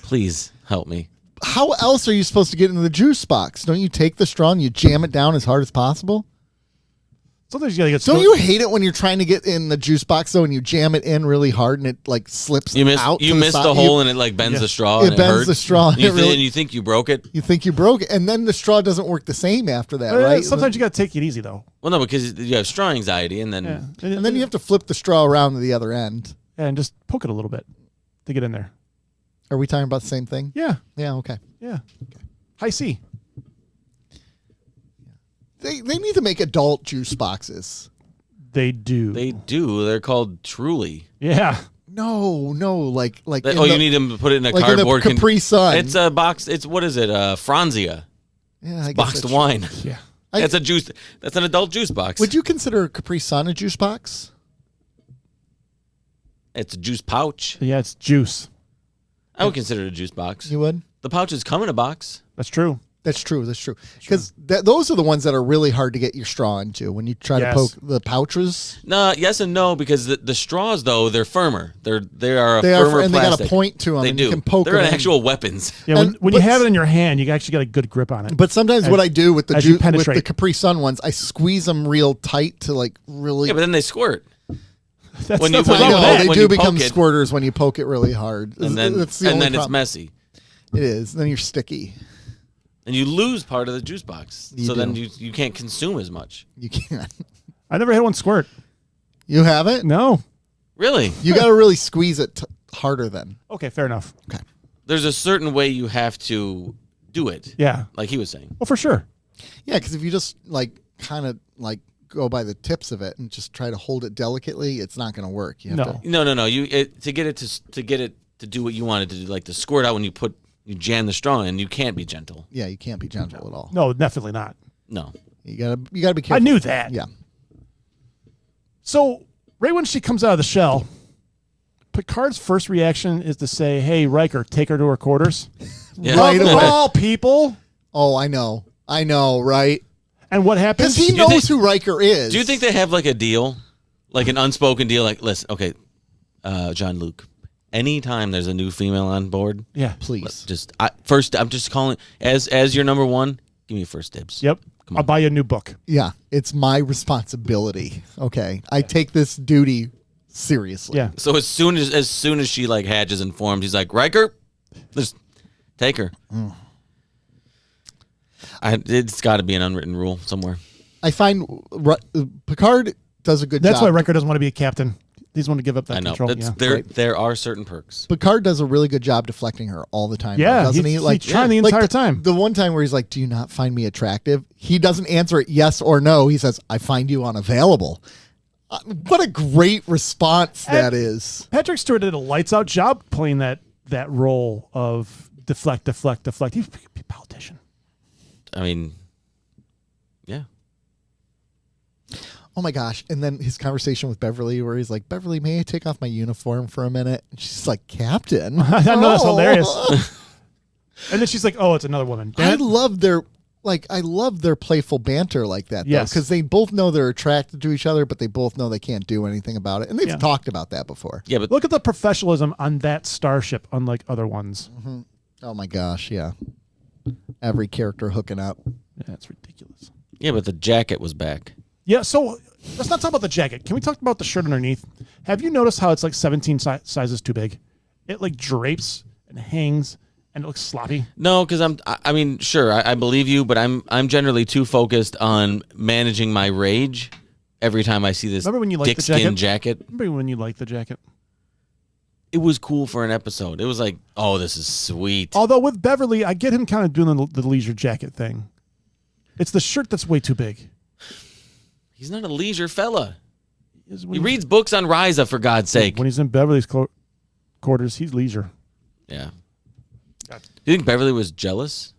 Please help me.
How else are you supposed to get into the juice box? Don't you take the straw and you jam it down as hard as possible?
Sometimes you gotta get.
Don't you hate it when you're trying to get in the juice box though, and you jam it in really hard and it like slips out?
You miss the hole and it like bends the straw.
It bends the straw.
And you think you broke it.
You think you broke it, and then the straw doesn't work the same after that, right?
Sometimes you gotta take it easy though.
Well, no, because you have straw anxiety, and then
and then you have to flip the straw around to the other end.
And just poke it a little bit to get in there.
Are we talking about the same thing?
Yeah.
Yeah. Okay.
Yeah. Okay. High C.
They need to make adult juice boxes.
They do.
They do. They're called Truly.
Yeah.
No, like.
You need them to put it in a
like
cardboard.
In the Capri Sun.
It's a box. It's what is it? Franzia.
Yeah, I guess
boxed wine.
Yeah.
That's a juice. That's an adult juice box.
Would you consider a Capri Sun a juice box?
It's a juice pouch.
Yeah, it's juice.
I would consider it a juice box.
You would?
The pouches come in a box.
That's true.
That's true. Because those are the ones that are really hard to get your straw into when you try to poke the pouches.
No, yes and no, because the straws though they're firmer. They are firmer
and
plastic.
they got a point to them.
They
and
do.
You can poke
They're
them
actual weapons.
Yeah, when you have it in your hand, you actually got a good grip on it.
But sometimes what I do with the Capri Sun ones, I squeeze them real tight to like really.
Yeah, but then they squirt.
They
do become squirters when you poke it really hard,
and then it's messy.
It is. Then you're sticky.
And you lose part of the juice box.
You do.
Then you can't consume as much.
You can't.
I never had one squirt.
You haven't?
No.
Really?
You got to really squeeze it harder then.
Okay, fair enough.
Okay.
There's a certain way you have to do it.
Yeah.
Like he was saying.
Well, for sure.
Yeah, because if you just kind of go by the tips of it and just try to hold it delicately, it's not going to work. You have to.
No. To get it to do what you wanted to do, like to squirt out when you jam the straw in, you can't be gentle.
Yeah, you can't be gentle at all.
No, definitely not.
No.
You gotta be careful.
I knew that.
Yeah.
So right when she comes out of the shell, Picard's first reaction is to say, "Hey, Riker, take her to her quarters."
Yeah.
Right away.
Of all people.
Oh, I know, right?
And what happens?
Because he knows who Riker is.
Do you think they have like a deal, like an unspoken deal? Like, listen, okay, Jean-Luc, anytime there's a new female on board,
Yeah.
Please.
I'm just calling as your number one. Give me first dibs.
Yep.
Come on.
I'll buy you a new book.
Yeah, it's my responsibility. Okay, I take this duty seriously.
Yeah.
So as soon as she like hatches and forms, he's like, Riker, just take her. It's got to be an unwritten rule somewhere.
I find Picard does a good job.
That's why Riker doesn't want to be a captain. He doesn't want to give up that
I know.
control. Yeah.
There are certain perks.
Picard does a really good job deflecting her all the time.
Yeah,
doesn't he?
he's trying the entire time.
The one time where he's like, "Do you not find me attractive?" He doesn't answer it yes or no. He says, "I find you unavailable." What a great response that is.
Patrick Stewart did a lights out job playing that role of deflect. He's a politician.
I mean, yeah.
Oh my gosh. And then his conversation with Beverly where he's like, "Beverly, may I take off my uniform for a minute?" And she's like, "Captain."
I know, that's hilarious. And then she's like, "Oh, it's another woman."
I love their playful banter like that, though,
Yes.
because they both know they're attracted to each other, but they both know they can't do anything about it. And they've talked about that before.
Yeah, but
Look at the professionalism on that starship, unlike other ones.
Mm-hmm. Oh my gosh, yeah. Every character hooking up.
Yeah, it's ridiculous.
yeah, but the jacket was back.
Yeah, so let's not talk about the jacket. Can we talk about the shirt underneath? Have you noticed how it's like 17 sizes too big? It like drapes and hangs and it looks sloppy.
No, because I mean, sure, I believe you, but I'm generally too focused on managing my rage every time I see this
Remember when you liked the
dick-skin jacket.
Remember when you liked the jacket?
It was cool for an episode. It was like, oh, this is sweet.
Although with Beverly, I get him kind of doing the leisure jacket thing. It's the shirt that's way too big.
He's not a leisure fella.
He
He reads books on Ryza, for God's sake.
When he's in Beverly's quarters, he's leisure.
Yeah. Do you think Beverly was jealous?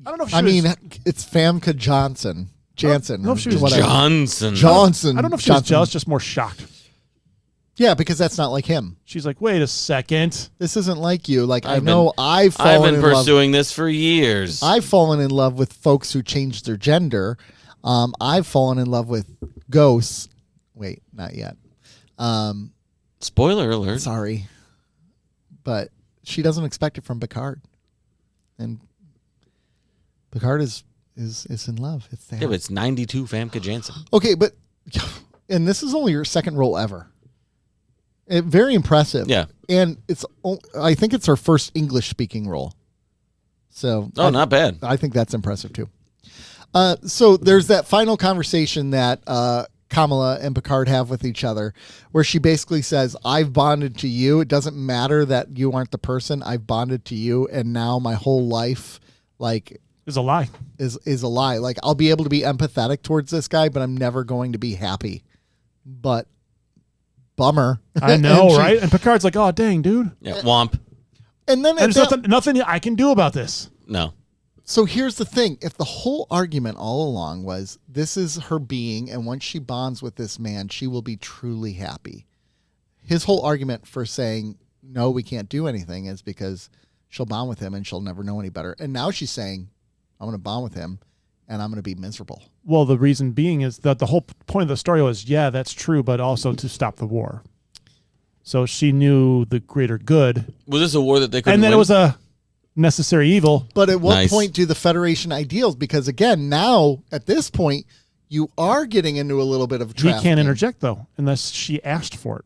I don't know if she
I
was,
mean, it's Famke Janssen.
No, if she was
whatever.
Johnson.
Johnson.
I don't know if she was
Johnson.
jealous, just more shocked.
Yeah, because that's not like him.
She's like, wait a second.
This isn't like you. Like,
I've
I've
been pursuing this for years.
I've fallen in love with folks who changed their gender. I've fallen in love with ghosts. Wait, not yet.
Spoiler alert.
Sorry. But she doesn't expect it from Picard. And Picard is in love. It's there.
Yeah, but it's 92 Famke Janssen.
Okay, but and this is only your second role ever. Very impressive.
Yeah.
And I think it's her first English speaking role. So
Not bad.
I think that's impressive too. So there's that final conversation that Kamala and Picard have with each other where she basically says, "I've bonded to you. It doesn't matter that you aren't the person. I've bonded to you. And now my whole life, like,
Is a lie.
is a lie. Like, I'll be able to be empathetic towards this guy, but I'm never going to be happy." But bummer.
I know,
And she-
right? And Picard's like, oh, dang, dude.
Yeah, womp.
And then
And there's nothing I can do about this.
No.
So here's the thing. If the whole argument all along was this is her being, and once she bonds with this man, she will be truly happy. His whole argument for saying, no, we can't do anything is because she'll bond with him and she'll never know any better. And now she's saying, I'm going to bond with him and I'm going to be miserable.
Well, the reason being is that the whole point of the story was, yeah, that's true, but also to stop the war. So she knew the greater good.
Was this a war that they couldn't
And then
win?
it was a necessary evil.
But at what
Nice.
point do the Federation ideals? Because again, now at this point, you are getting into a little bit of
He
trafficking.
can't interject, though, unless she asked for it.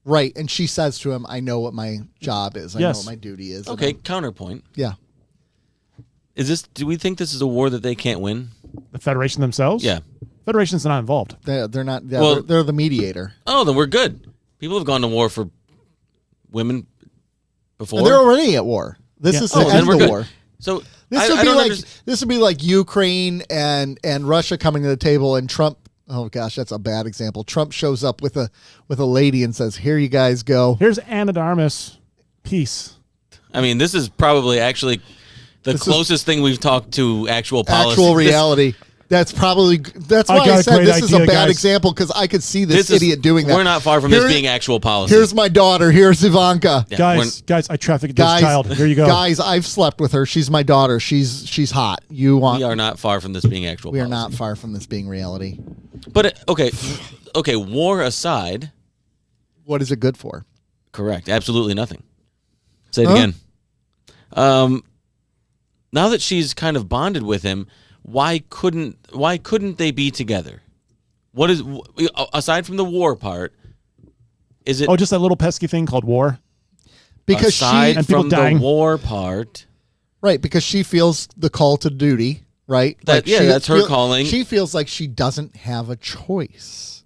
Right. And she says to him, I know what my job is. I know
Yes.
what my duty is.
Okay, counterpoint.
Yeah.
Do we think this is a war that they can't win?
The Federation themselves?
Yeah.
Federation's not involved.
They're not. Yeah,
Well-
they're the mediator.
Oh, then we're good. People have gone to war for women before.
And they're already at war. This
Yeah.
is
Oh,
the
then
end
we're
of the
good.
war.
So
This
I
would be
don't
like
understand.
this would be like Ukraine and Russia coming to the table, and Trump. Oh gosh, that's a bad example. Trump shows up with a lady and says, "Here you guys go."
Here's Anna de Armas. Peace.
I mean, this is probably actually the closest thing we've talked to actual policy.
Actual reality. That's why
I got
I
a
said
great
this is a
idea,
bad
guys.
example because I could see this
This is-
idiot doing that.
We're not far from this being actual policy.
Here's my daughter. Here's Ivanka.
Yeah,
Guys, I trafficked this child. Here you go.
Guys, I've slept with her. She's my daughter. She's hot. You want?
we are not far from this being actual
We are
policy.
not far from this being reality.
But okay, war aside,
What is it good for?
correct, absolutely nothing. Say it
Huh?
again. Now that she's kind of bonded with him, why couldn't they be together? What is aside from the war part? Is it
Just that little pesky thing called war.
Because
aside
And people
from
dying.
the war part?
right, because she feels the call to duty, right?
That's her calling.
She feels like she doesn't have a choice.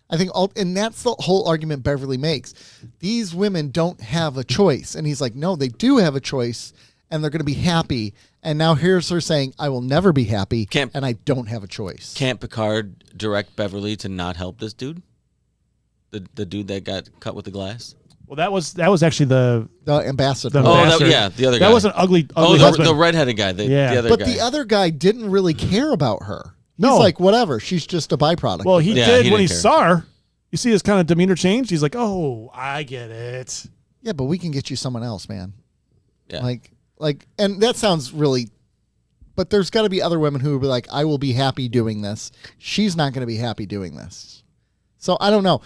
I think, and that's the whole argument Beverly makes. These women don't have a choice. And he's like, no, they do have a choice, and they're going to be happy. And now here's her saying, I will never be happy, and I don't have a choice.
Can't Picard direct Beverly to not help this dude? The dude that got cut with the glass?
Well, that was actually the
ambassador.
the ambassador.
The other guy.
That was an ugly
Oh,
husband.
the redheaded guy. The other
But
guy.
the other guy didn't really care about her. He's
No.
like, whatever. She's just a byproduct.
Well, he
Yeah,
did
he
when he
didn't care.
saw her. You see his kind of demeanor change. He's like, "Oh, I get it."
Yeah, but we can get you someone else, man.
Yeah.
Like, and that sounds really. But there's got to be other women who will be like, I will be happy doing this. She's not going to be happy doing this. So I don't know.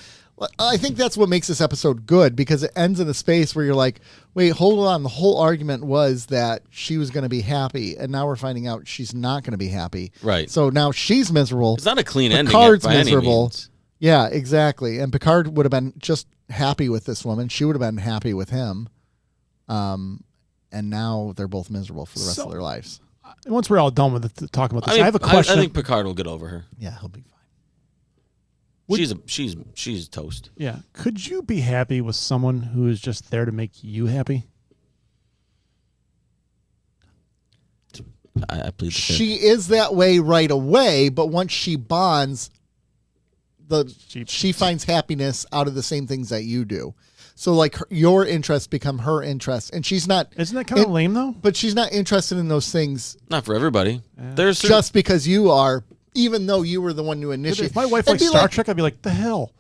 I think that's what makes this episode good because it ends in a space where you're like, wait, hold on. The whole argument was that she was going to be happy, and now we're finding out she's not going to be happy.
Right.
So now she's miserable.
It's not a clean ending.
Picard's
by any
miserable.
means.
Yeah, exactly. And Picard would have been just happy with this woman. She would have been happy with him. And now they're both miserable for the rest of their lives.
Once we're all done with talking about this,
I
I have a question.
I think Picard will get over her.
Yeah, he'll be fine.
She's toast.
Yeah. Could you be happy with someone who is just there to make you happy?
I plead the fifth.
She is that way right away, but once she bonds, she finds happiness out of the same things that you do. So like your interests become her interests, and she's not.
Isn't that kind of lame though?
But she's not interested in those things
Not for everybody. There's
just because you are, even though you were the one to initiate.
If my wife
It'd
likes
be
Star
like-
Trek, I'd be like, the hell?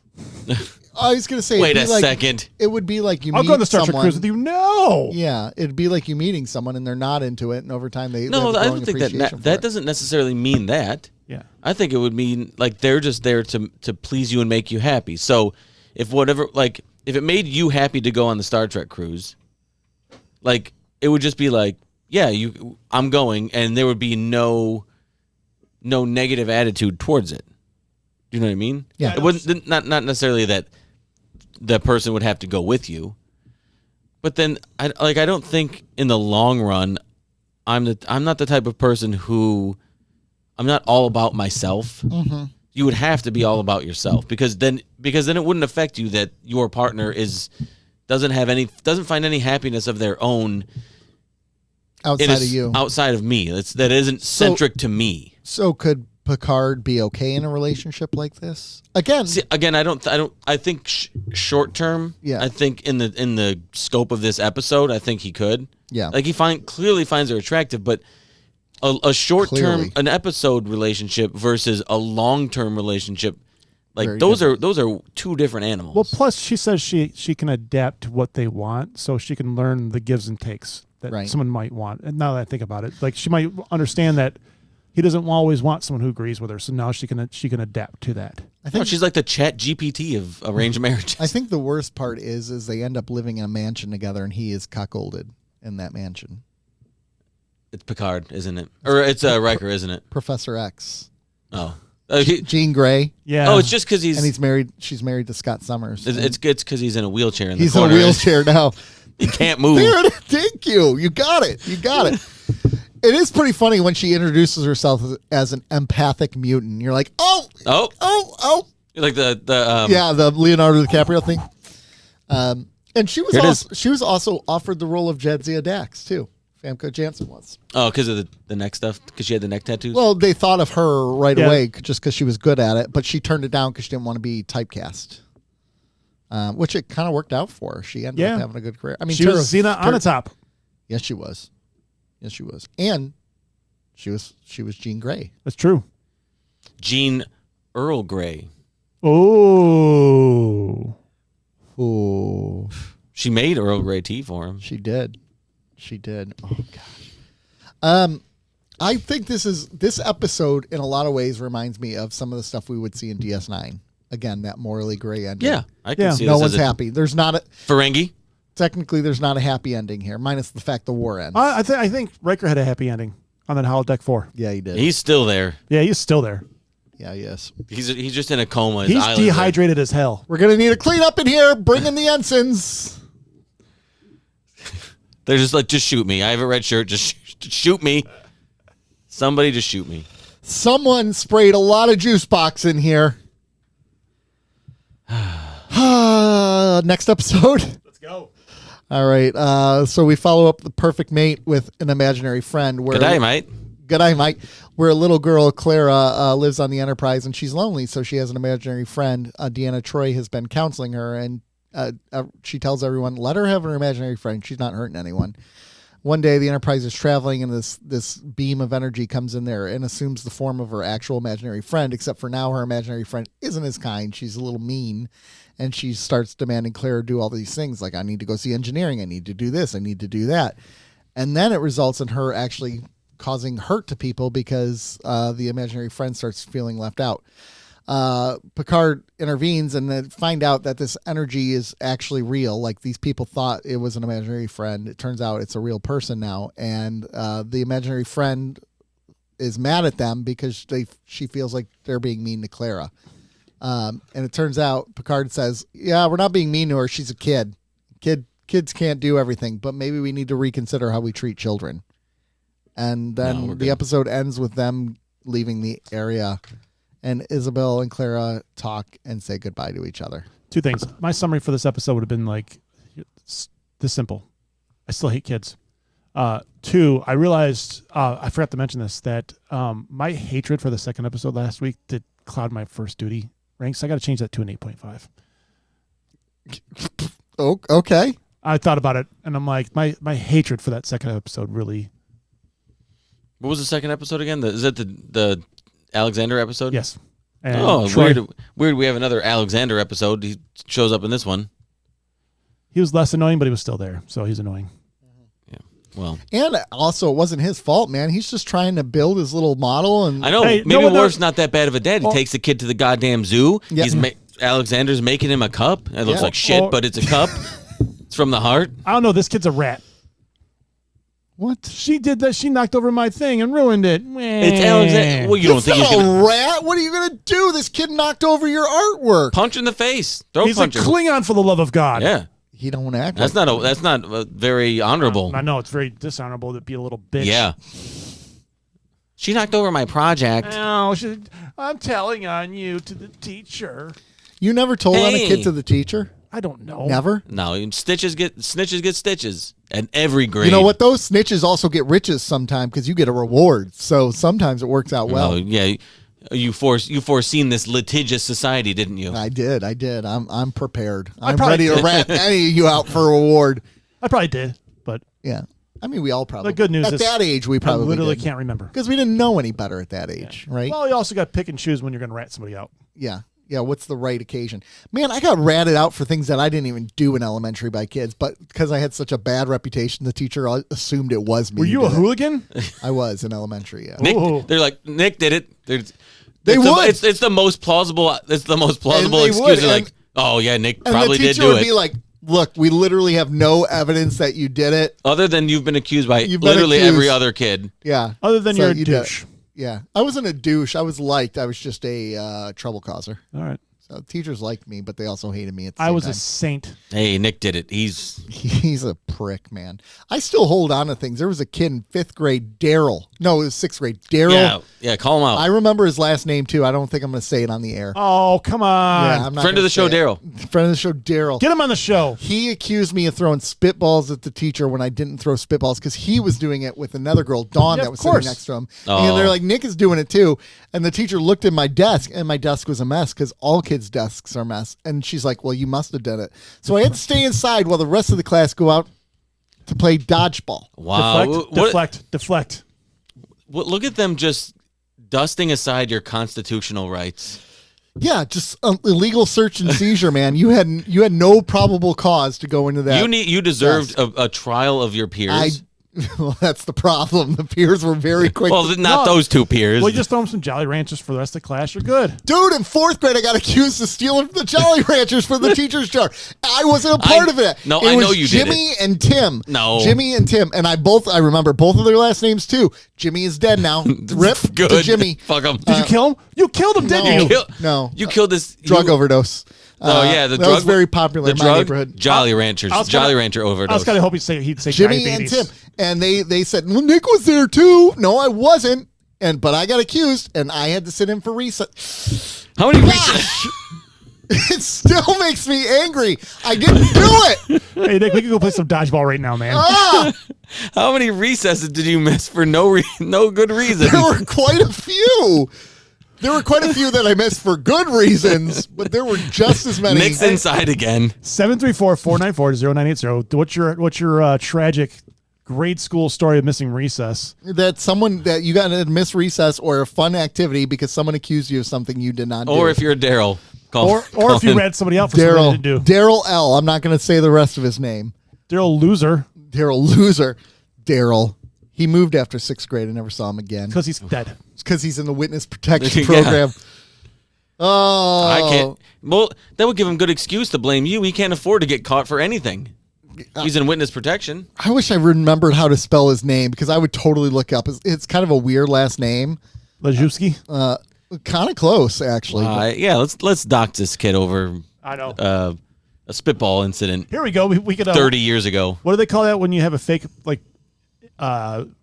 I was gonna say.
Wait
it'd be
a
like-
second.
It would be like you.
I'll
meet
go on the Star Trek
someone,
cruise with you. No.
Yeah, it'd be like you meeting someone and they're not into it, and over time they
No,
have a
I
growing
don't think
appreciation for
that
it.
doesn't necessarily mean that.
Yeah.
I think it would mean like they're just there to please you and make you happy. So if it made you happy to go on the Star Trek cruise, like it would just be like, yeah, I'm going, and there would be no negative attitude towards it. Do you know what I mean?
Yeah.
It wouldn't not necessarily that the person would have to go with you, but then I don't think in the long run I'm not the type of person who I'm not all about myself.
Mm-hmm.
You would have to be all about yourself because then it wouldn't affect you that your partner doesn't find any happiness of their own
outside of you.
outside of me. That isn't centric to me.
So could Picard be okay in a relationship like this? Again,
I think short term.
Yeah.
I think in the scope of this episode, I think he could.
Yeah.
Like he clearly finds her attractive, but a short term,
Clearly.
an episode relationship versus a long term relationship, like
Very
those are two different animals.
Well, plus she says she can adapt to what they want, so she can learn the gives and takes that
Right.
someone might want. And now that I think about it, like she might understand that he doesn't always want someone who agrees with her, so now she can adapt to that.
I think
she's like the Chat GPT of arranged marriages.
I think the worst part is they end up living in a mansion together, and he is cuckolded in that mansion.
It's Picard, isn't it? Or it's Riker, isn't it?
Professor X,
Oh,
Jean Grey.
Yeah.
Oh, it's just because
And he's married. She's married to Scott Summers.
It's because he's in a wheelchair in the
He's in a
corner.
wheelchair now.
He can't move.
There it is. Thank you. You got it. It is pretty funny when she introduces herself as an empathic mutant. You're like, oh.
Like the
the Leonardo DiCaprio thing. And she was also offered the role of Jadzia Dax too. Famke Janssen was.
Oh, because of the neck stuff? Because she had the neck tattoos?
Well, they thought of her right away just because she was good at it, but she turned it down because she didn't want to be typecast. Which it kind of worked out for her. She ended up having a good career. I mean,
she was Xena on the top.
Yes, she was. And she was Jean Grey.
That's true.
Jean Earl Grey.
Oh.
She made Earl Grey tea for him.
She did. Oh gosh. I think this episode in a lot of ways reminds me of some of the stuff we would see in DS9. Again, that morally gray ending.
Yeah, I can see
no
this
one's
as
happy. There's not a
Ferengi.
Technically, there's not a happy ending here, minus the fact the war ends.
I think Riker had a happy ending on that holodeck 4.
Yeah, he did.
He's still there.
Yeah, he's still there.
Yeah, yes.
He's just in a coma.
He's dehydrated as hell.
We're gonna need a cleanup in here. Bring in the ensigns.
They're just like, just shoot me. I have a red shirt. Just shoot me. Somebody just shoot me.
Someone sprayed a lot of juice box in here. Next episode.
Let's go.
All right. So we follow up the perfect mate with an imaginary friend. Where
Good day, mate.
Good day, mate. Where a little girl, Clara, lives on the Enterprise, and she's lonely, so she has an imaginary friend. Deanna Troi has been counseling her, and she tells everyone, let her have her imaginary friend. She's not hurting anyone. One day, the Enterprise is traveling, and this beam of energy comes in there and assumes the form of her actual imaginary friend, except for now her imaginary friend isn't as kind. She's a little mean, and she starts demanding Clara do all these things, like, I need to go see engineering, I need to do this, I need to do that. And then it results in her actually causing hurt to people because the imaginary friend starts feeling left out. Picard intervenes and then find out that this energy is actually real. Like, these people thought it was an imaginary friend. It turns out it's a real person now. And the imaginary friend is mad at them because she feels like they're being mean to Clara. And it turns out Picard says, yeah, we're not being mean to her. She's a kid. Kids can't do everything, but maybe we need to reconsider how we treat children. And then the episode ends with them leaving the area, and Isabel and Clara talk and say goodbye to each other.
2 things. My summary for this episode would have been like this simple. I still hate kids. 2, I realized, I forgot to mention this, that my hatred for the second episode last week did cloud my first duty ranks. I got to change that to an 8.5.
Oh, okay.
I thought about it, and I'm like, my hatred for that second episode really.
What was the second episode again? Is that the Alexander episode?
Yes. And
weird. We have another Alexander episode. He shows up in this one.
He was less annoying, but he was still there, so he's annoying.
Yeah. Well.
And also, it wasn't his fault, man. He's just trying to build his little model. And
I know.
Hey,
maybe Worf's not that bad of a dad. He takes the kid to the goddamn zoo. Yeah. Alexander's making him a cup. It looks like shit, but it's a cup. It's from the heart.
I don't know. This kid's a rat.
What?
She did that. She knocked over my thing and ruined it.
It's Alexander. Well, you don't think he's
a rat? What are you going to do? This kid knocked over your artwork.
Punch in the face.
He's a Klingon, for the love of God.
Yeah.
He don't act.
That's not very honorable.
I know it's very dishonorable to be a little bitch.
Yeah. She knocked over my project.
No, I'm telling on you to the teacher.
You never told on a kid to the teacher?
I don't know.
Never?
No, snitches get stitches at every grade.
You know what? Those snitches also get riches sometime because you get a reward. So sometimes it works out well.
Oh, yeah. You foreseen this litigious society, didn't you?
I did. I'm prepared. I'm ready to rat any of you out for a reward.
I probably did, but
yeah. I mean, we all probably.
The good news
at that age, we probably
I literally can't remember
because we didn't know any better at that age, right?
Well, you also got to pick and choose when you're going to rat somebody out.
Yeah. Yeah, what's the right occasion? Man, I got ratted out for things that I didn't even do in elementary by kids, but because I had such a bad reputation, the teacher assumed it was me.
Were you a hooligan?
I was in elementary, yeah.
They're like, Nick did it.
It's
the most plausible. It's the most plausible excuse. They're like, oh yeah, Nick probably did do it.
And the teacher would be like, look, we literally have no evidence that you did it.
Other than you've been accused by literally every other kid.
Yeah.
Other than you're a douche.
Yeah. I wasn't a douche. I was liked. I was just a trouble causer.
All right.
So teachers liked me, but they also hated me at the
I
same
was
time.
a saint.
Hey, Nick did it.
He's a prick, man. I still hold on to things. There was a kid in 5th grade, Daryl. No, it was 6th grade. Daryl.
Yeah, call him out.
I remember his last name, too. I don't think I'm going to say it on the air.
Oh, come on.
Yeah, I'm not
Friend of
gonna
the show,
say it.
Daryl.
Friend of the show, Daryl.
Get him on the show.
He accused me of throwing spitballs at the teacher when I didn't throw spitballs because he was doing it with another girl, Dawn,
Yeah,
that
of
was
course.
sitting next to him.
Oh.
And they're like, Nick is doing it too. And the teacher looked at my desk, and my desk was a mess because all kids' desks are a mess. And she's like, well, you must have done it. So I had to stay inside while the rest of the class go out to play dodgeball.
Wow.
Deflect.
Look at them just dusting aside your constitutional rights.
Yeah, just illegal search and seizure, man. You had no probable cause to go into that.
You deserved a trial of your peers.
Well, that's the problem. The peers were very quick.
Well, not those two peers.
Well, you just throw them some Jolly Ranchers for the rest of the class. You're good.
Dude, in 4th grade, I got accused of stealing the Jolly Ranchers for the teacher's jar. I wasn't a part of it.
No,
it
I
was
know you
Jimmy
did
and Tim.
No.
Jimmy and Tim. And I remember both of their last names, too. Jimmy is dead now. Rip
Good.
to Jimmy.
Fuck him.
Did you kill him? You killed him, didn't you?
No.
You killed this
Drug overdose.
Oh yeah, the
that
drug
was very popular in my neighborhood.
Jolly Ranchers,
Jolly
Rancher overdose.
I was kind of hoping he'd say
Jimmy
giant
and
babies.
Tim. And they said, well, Nick was there too. No, I wasn't. But I got accused, and I had to sit in for recess.
How many recesses?
It still makes me angry. I didn't do it.
Hey, Nick, we can go play some dodgeball right now, man.
How many recesses did you miss for no good reason?
There were quite a few. There were quite a few that I missed for good reasons, but there were just as many.
Nick's inside again.
734-494-0980. What's your tragic grade school story of missing recess?
That you got to miss recess or a fun activity because someone accused you of something you did not do.
Or if you're Daryl.
Or if you read somebody out for something you didn't do.
Daryl L. I'm not going to say the rest of his name.
Daryl Loser.
Daryl Loser. Daryl. He moved after 6th grade. I never saw him again.
Because he's dead.
It's because he's in the witness protection
Yeah.
program. Oh.
I can't. Well, that would give him good excuse to blame you. He can't afford to get caught for anything. He's in witness protection.
I wish I remembered how to spell his name because I would totally look up. It's kind of a weird last name.
Lajewski?
Kind of close, actually.
Yeah, let's dox this kid over
I know.
a spitball incident
Here we go. We could
30 years ago.
What do they call that when you have a fake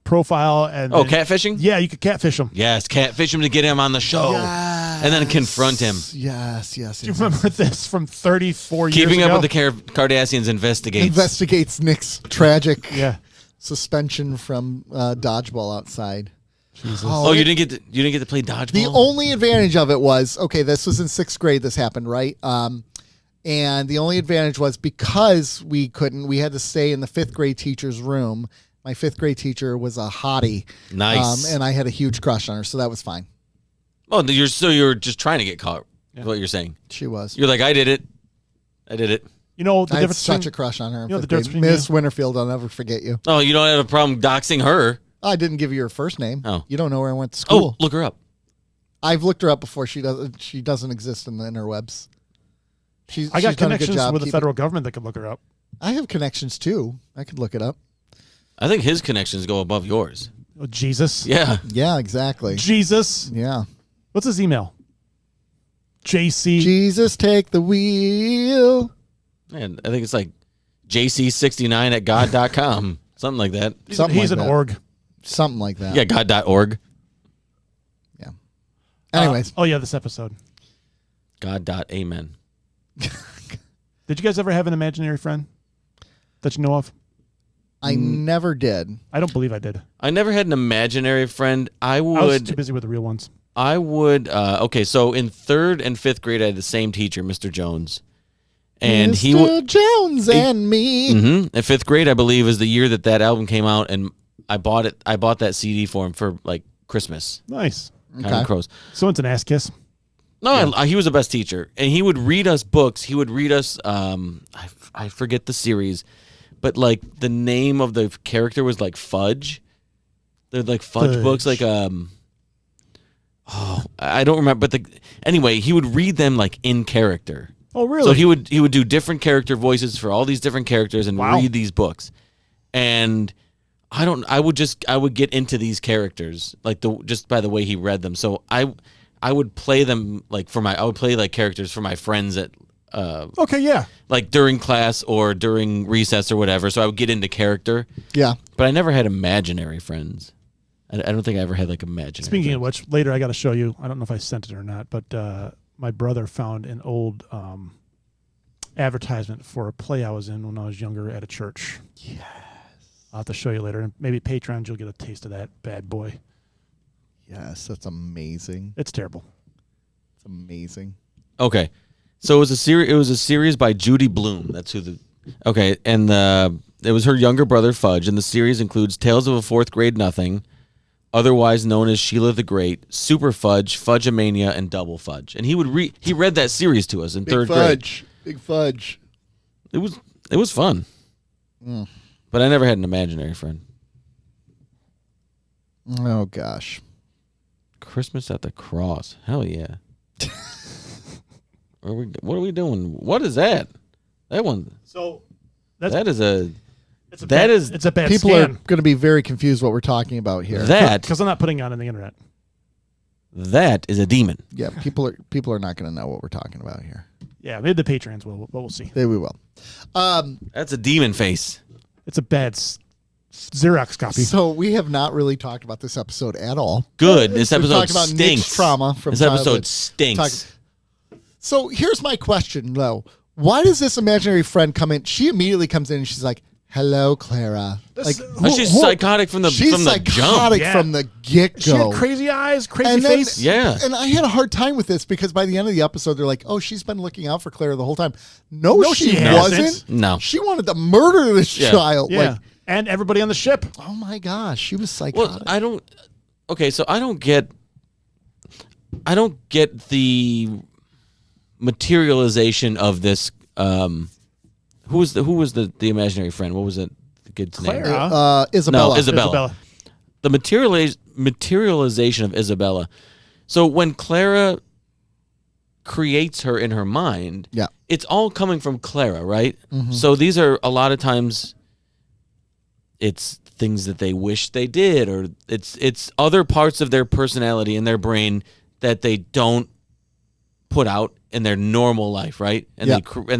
profile and
catfishing?
Yeah, you could catfish them.
Yes, catfish him to get him on the show.
Yes.
And then confront him.
Yes.
Do you remember this from 34 years ago?
Keeping up with the Kardashians
Investigates Nick's tragic
Yeah.
suspension from dodgeball outside.
Jesus.
Oh, you didn't get to play dodgeball?
The only advantage of it was, okay, this was in 6th grade this happened, right? And the only advantage was because we had to stay in the 5th grade teacher's room. My 5th grade teacher was a hottie.
Nice.
And I had a huge crush on her, so that was fine.
Oh, you're just trying to get caught. Is what you're saying.
She was.
You're like, I did it.
You know the
I had
difference
such
between,
a crush on her.
You know the difference between
Miss Winterfield, I'll never forget you.
Oh, you don't have a problem doxing her.
I didn't give you her first name.
Oh.
You don't know where I went to school.
Oh, look her up.
I've looked her up before. She doesn't exist in the interwebs.
I got
she's done a good
connections
job
with the federal government that could look her up.
I have connections too. I could look it up.
I think his connections go above yours.
Oh, Jesus.
Yeah.
Yeah, exactly.
Jesus.
Yeah.
What's his email? JC.
Jesus, take the wheel.
Man, I think it's like jc69@god.com. Something like that.
He's
Something
an
like that.
org.
Something like that.
Yeah, god.org.
Yeah. Anyways.
Oh, yeah, this episode.
God.amen.
Did you guys ever have an imaginary friend that you know of?
I never did.
I don't believe I did.
I never had an imaginary friend. I
was too
would.
busy with the real ones.
Okay, so in 3rd and 5th grade, I had the same teacher, Mr. Jones. And
Mr. Jones and me.
In 5th grade, I believe, is the year that album came out, and I bought it. I bought that CD for him for like Christmas.
Nice.
Kind of crows.
So it's an ass kiss.
No, he was the best teacher, and he would read us books. He would read us. I forget the series, but like the name of the character was like Fudge. They're like Fudge books, like I don't remember. But anyway, he would read them like in character.
Oh, really?
So he would do different character voices for all these different characters and read these books, and I would get into these characters just by the way he read them. So I would play them I would play like characters for my friends at
Okay, yeah.
like during class or during recess or whatever. So I would get into character.
Yeah.
But I never had imaginary friends. I don't think I ever had like imaginary.
Speaking
friends.
of which, later I got to show you. I don't know if I sent it or not, but my brother found an old advertisement for a play I was in when I was younger at a church. Yes. I'll have to show you later. And maybe Patreon, you'll get a taste of that bad boy.
Yes, that's amazing.
It's terrible.
It's amazing.
Okay. So it was a series by Judy Blume. That's who okay, and it was her younger brother Fudge, and the series includes Tales of a Fourth Grade Nothing, otherwise known as Sheila the Great, Super Fudge, Fudge-A-Mania, and Double Fudge. And he read that series to us in third grade.
Big Fudge.
It was fun. But I never had an imaginary friend.
Oh gosh.
Christmas at the Cross. Hell yeah. What are we doing? What is that? That one.
So
It's
a bad
People
scam.
are going to be very confused what we're talking about here.
Because I'm not putting it on the internet.
That is a demon.
Yeah, people are not going to know what we're talking about here.
Yeah, maybe the Patreons will, but we'll see.
We will.
That's a demon face.
It's a bad Xerox copy.
So we have not really talked about this episode at all.
Good. This
We've
episode
talked about
stinks.
Nick's trauma from
this
childhood.
episode stinks.
So here's my question, though. Why does this imaginary friend come in? She immediately comes in and she's like, "Hello, Clara."
She's psychotic from the
she's
from the
psychotic
jump.
from the get
She had
go.
crazy eyes, crazy
And then-
face.
Yeah.
And I had a hard time with this because by the end of the episode, they're like, "Oh, she's been looking out for Clara the whole time." No, she
hasn't.
wasn't.
No.
She wanted to murder this child.
Yeah.
Like,
And everybody on the ship.
oh my gosh, she was psychotic.
Well, so I don't get the materialization of this. Who was the imaginary friend? What was it? The kid's name?
Clara.
Isabella.
No, Isabella. The materialization of Isabella. So when Clara creates her in her mind,
Yeah.
it's all coming from Clara, right?
Mm-hmm.
So these are a lot of times it's things that they wish they did, or it's other parts of their personality in their brain that they don't put out in their normal life, right? And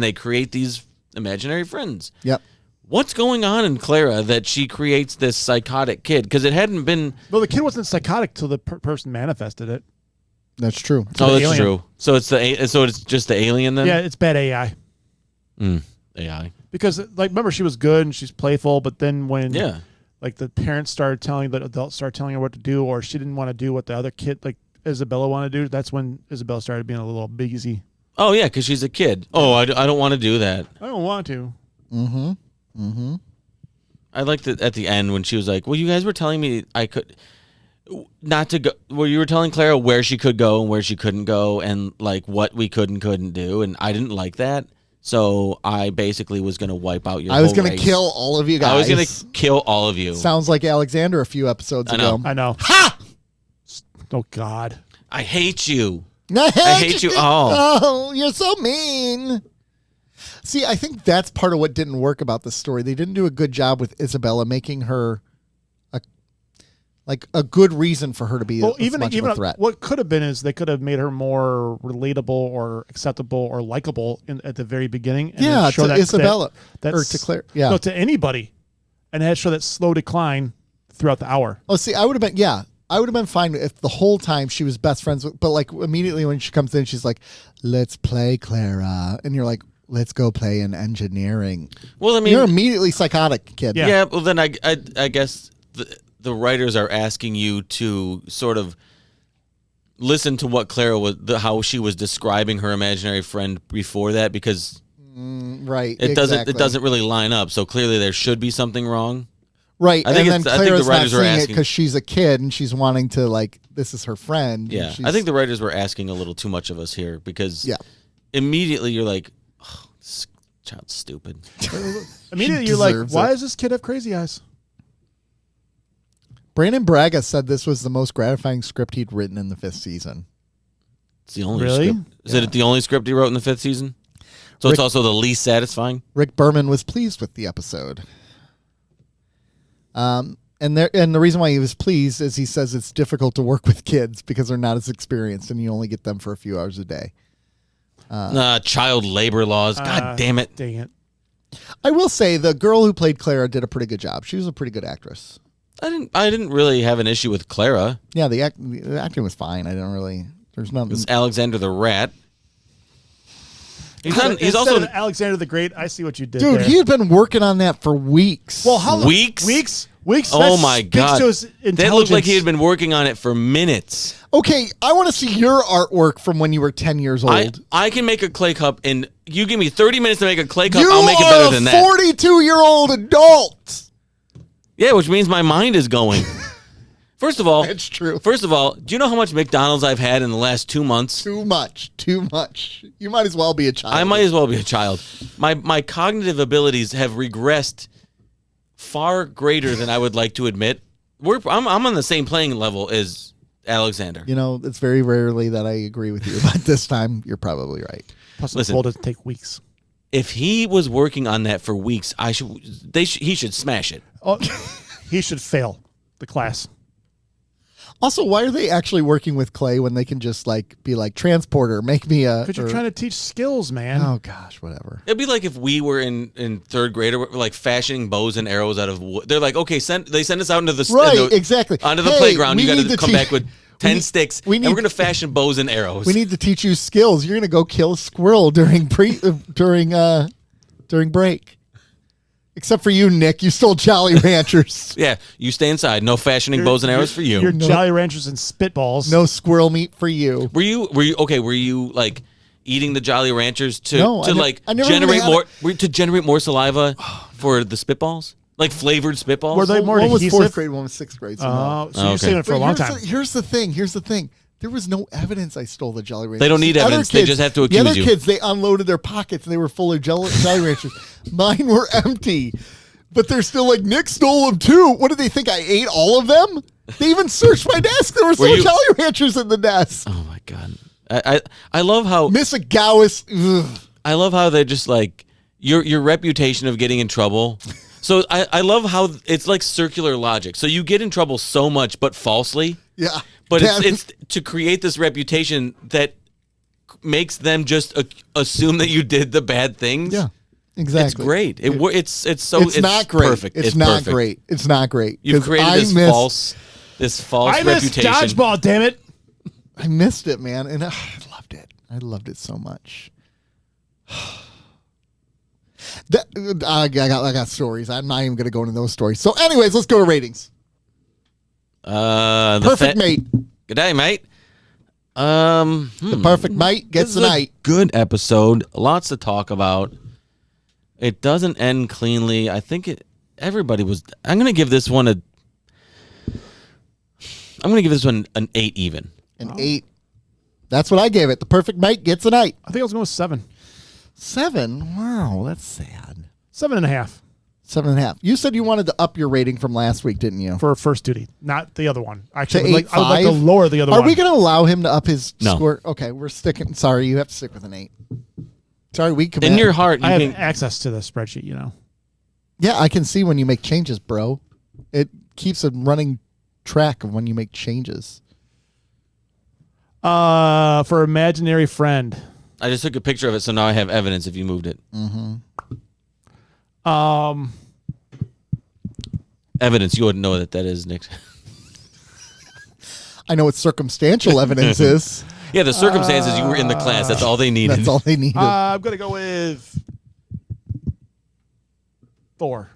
they create these imaginary friends.
Yep.
What's going on in Clara that she creates this psychotic kid? Because it hadn't been.
Well, the kid wasn't psychotic till the person manifested it.
That's true.
Oh, that's
alien.
true. So it's just the alien then.
Yeah, it's bad AI.
AI.
Because remember, she was good and she's playful, but then when
Yeah.
the parents started telling the adults started telling her what to do, or she didn't want to do what the other kid Isabella wanted to do, that's when Isabella started being a little busy.
Oh yeah, because she's a kid. Oh, I don't want to do that.
I don't want to.
I liked it at the end when she was like, "Well, you guys were telling me I could not to go." Well, you were telling Clara where she could go and where she couldn't go, and like what we could and couldn't do, and I didn't like that. So I basically was going to wipe out your.
I was
going to
kill all of you guys.
I was going to kill all of you.
Sounds like Alexander a few episodes ago.
I know.
Ha!
Oh God.
I hate you.
I
hate you all.
Oh, you're so mean. See, I think that's part of what didn't work about this story. They didn't do a good job with Isabella making her a good reason for her to be as much of a threat.
What could have been is they could have made her more relatable or acceptable or likable at the very beginning. And
Yeah,
then show
to Isabella
that,
or to Claire. Yeah,
no, to anybody, and had show that slow decline throughout the hour.
Oh, see, I would have been fine if the whole time she was best friends with, but like immediately when she comes in, she's like, "Let's play, Clara," and you're like, "Let's go play in engineering."
Well, I mean,
you're immediately psychotic, kid.
Yeah. Well, then I guess the writers are asking you to sort of listen to what Clara was, how she was describing her imaginary friend before that, because
right,
it doesn't really line up. So clearly there should be something wrong.
Right,
I think
and then
I think
Clara's
the writers
not
were
seeing it
asking
because she's a kid and she's wanting to this is her friend.
Yeah, I think the writers were asking a little too much of us here because immediately you're like, oh, this child's stupid.
Immediately you're like, why does this kid have crazy eyes?
Brandon Braga said this was the most gratifying script he'd written in the 5th season.
It's the only
Really?
script. Is it the only script he wrote in the 5th season? So it's also the least satisfying?
Rick Berman was pleased with the episode. And And the reason why he was pleased is he says it's difficult to work with kids because they're not as experienced and you only get them for a few hours a day.
Child labor laws. God damn it.
Dang it.
I will say the girl who played Clara did a pretty good job. She was a pretty good actress.
I didn't really have an issue with Clara.
Yeah, the acting was fine. I didn't really. There's nothing.
It's Alexander the Rat. He's
Instead
also
of Alexander the Great. I see what you did,
dude.
there.
He had been working on that for weeks.
Well, how
Weeks?
Weeks.
Oh
That
my
speaks
God!
to his
That looked
intelligence.
like he had been working on it for minutes.
Okay, I want to see your artwork from when you were 10 years old.
I can make a clay cup, and you give me 30 minutes to make a clay cup.
You
I'll make it
are
better than
a
that.
42-year-old adult.
Yeah, which means my mind is going. First of all,
It's true.
First of all, do you know how much McDonald's I've had in the last 2 months?
Too much. You might as well be a child.
I might as well be a child. My cognitive abilities have regressed far greater than I would like to admit. I'm on the same playing level as Alexander.
You know, it's very rarely that I agree with you, but this time you're probably right.
Plus,
Listen.
the goal doesn't take weeks.
If he was working on that for weeks, he should smash it.
Oh, he should fail the class.
Also, why are they actually working with clay when they can just be like, transporter, make me a...
Because you're trying to teach skills, man.
Oh, gosh, whatever.
It'd be like if we were in third grade, or we're like fashioning bows and arrows out of wood. They're like, okay, they send us out into the
Right, exactly.
onto the
Hey,
playground.
we
You got
need
to
to
come back with 10 sticks, and we're going to fashion bows and arrows.
We need to teach you skills. You're going to go kill a squirrel during break. Except for you, Nick. You stole Jolly Ranchers.
Yeah, you stay inside. No fashioning bows and arrows for you.
Your Jolly Ranchers and spitballs.
No squirrel meat for you.
Were you okay? Were you like eating the Jolly Ranchers to
I never
generate
had
more to generate more saliva for the spitballs, like flavored spitballs?
Were they more
One was
adhesive?
4th grade, one was 6th grade. So no.
Oh, so
Oh,
you're
okay.
saying it for a long time.
Here's the thing. There was no evidence I stole the Jolly Ranchers.
They don't need
The other
evidence. They just have to
The
accuse
other
you.
kids, they unloaded their pockets and they were full of Jolly Ranchers. Mine were empty. But they're still like, Nick stole them too. What did they think? I ate all of them? They even searched my desk. There were still Jolly Ranchers in the desk.
Oh my god! I love how
Miss Gowis.
I love how they're just like your reputation of getting in trouble. So I love how it's like circular logic. So you get in trouble so much, but falsely.
Yeah.
But it's to create this reputation that makes them just assume that you did the bad things.
Yeah. Exactly.
It's great. It's
not great.
Perfect.
It's not
perfect.
great. It's not great.
You've created this false
I missed
reputation.
dodgeball, damn it.
I missed it, man, and I loved it. I loved it so much. I got stories. I'm not even going to go into those stories. So, anyways, let's go to ratings. Perfect mate.
Good day, mate.
The perfect mate gets
This
a
is
night.
Good episode. Lots to talk about. It doesn't end cleanly. I think everybody was. I'm gonna give this one an 8 even.
An 8. That's what I gave it. The perfect mate gets a night.
I think I was going with 7.
7. Wow, that's sad.
7.5
7.5. You said you wanted to up your rating from last week, didn't you?
for first duty, not the other one.
To
Actually, I would
8.5.
like to lower the other one.
Are we going to allow him to up his
No.
score? Okay, we're sticking. Sorry, you have to stick with an 8. Sorry, we commit.
In your heart, you
I have
can.
access to the spreadsheet, you know.
Yeah, I can see when you make changes, bro. It keeps a running track of when you make changes.
For imaginary friend.
I just took a picture of it, so now I have evidence if you moved it. Evidence. You wouldn't know what that is, Nick.
I know what circumstantial evidence is.
Yeah, the circumstances you were in the class. That's all they needed.
That's all they needed.
I'm going to go with Thor.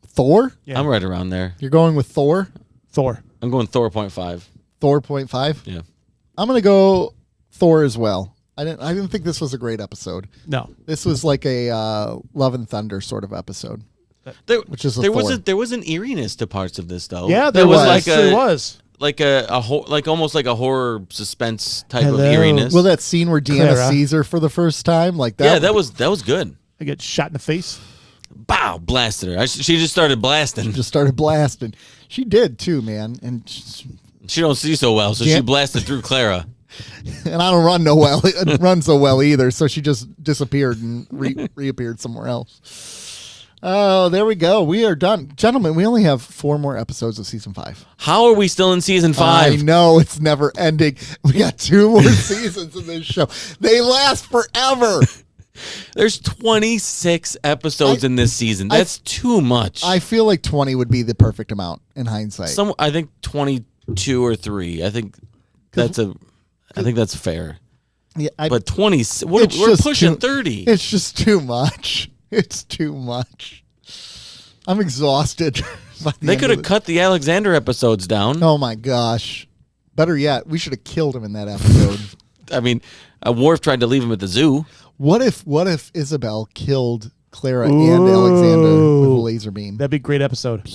Thor?
Yeah.
I'm right around there.
You're going with Thor?
Thor.
I'm going Thor 0.5.
Thor 0.5?
Yeah.
I'm going to go Thor as well. I didn't think this was a great episode.
No.
This was like a Love and Thunder sort of episode. Which is
there was an eeriness to parts of this though.
Yeah, there was.
like
There was.
like almost like a horror suspense type of eeriness.
Well, that scene where Deanna
Clara.
sees her for the first time, like that.
Yeah, that was good.
I get shot in the face.
Bow, blasted her. She just started blasting.
Just started blasting. She did too, man. And
She don't see so well, so she blasted through Clara.
and I don't run so well either. So she just disappeared and reappeared somewhere else. Oh, there we go. We are done. Gentlemen, we only have 4 more episodes of season 5.
How are we still in season 5?
I know, it's never ending. We got 2 more seasons of this show. They last forever.
There's 26 episodes in this season. That's too much.
I feel like 20 would be the perfect amount in hindsight.
I think 22 or 3. I think that's fair.
Yeah,
but 20, we're pushing 30.
It's just too much. It's too much. I'm exhausted.
They could have cut the Alexander episodes down.
Oh my gosh. Better yet, we should have killed him in that episode.
I mean, Worf tried to leave him at the zoo.
What if Isabel killed Clara and Alexander with a laser beam?
That'd be a great episode.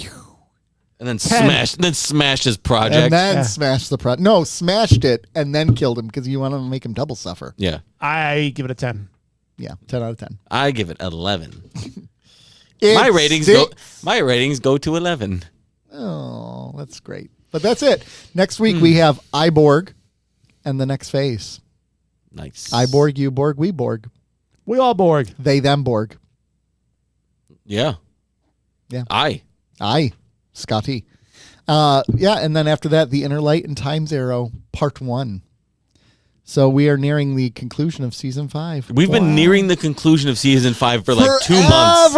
And then smashed his project.
And then smashed the project. No, smashed it and then killed him because you want to make him double suffer.
Yeah.
I give it a 10.
Yeah, 10 out of 10.
I give it 11. My ratings go to 11.
Oh, that's great. But that's it. Next week we have Iborg and the next phase.
Nice.
Iborg, you Borg, we Borg.
We all Borg.
They, them Borg.
Yeah.
Yeah.
I.
Scotty. Yeah, and then after that, The Inner Light and Time's Arrow, Part 1. So we are nearing the conclusion of Season 5.
We've been nearing the conclusion of Season 5 for like 2 months.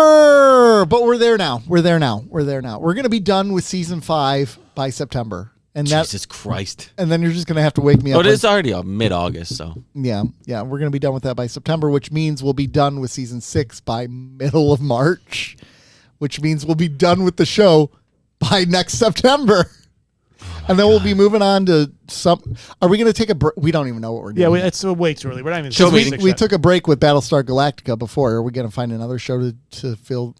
But we're there now. We're going to be done with Season 5 by September. And
Jesus Christ.
And then you're just going to have to wake me up.
But it's already mid-August, so.
Yeah. We're going to be done with that by September, which means we'll be done with Season 6 by middle of March, which means we'll be done with the show by next September. And then we'll be moving on to some. Are we going to take a break? We don't even know what we're doing.
Yeah, it's way too early. We're not even.
We took a break with Battlestar Galactica before. Are we going to find another show to fill?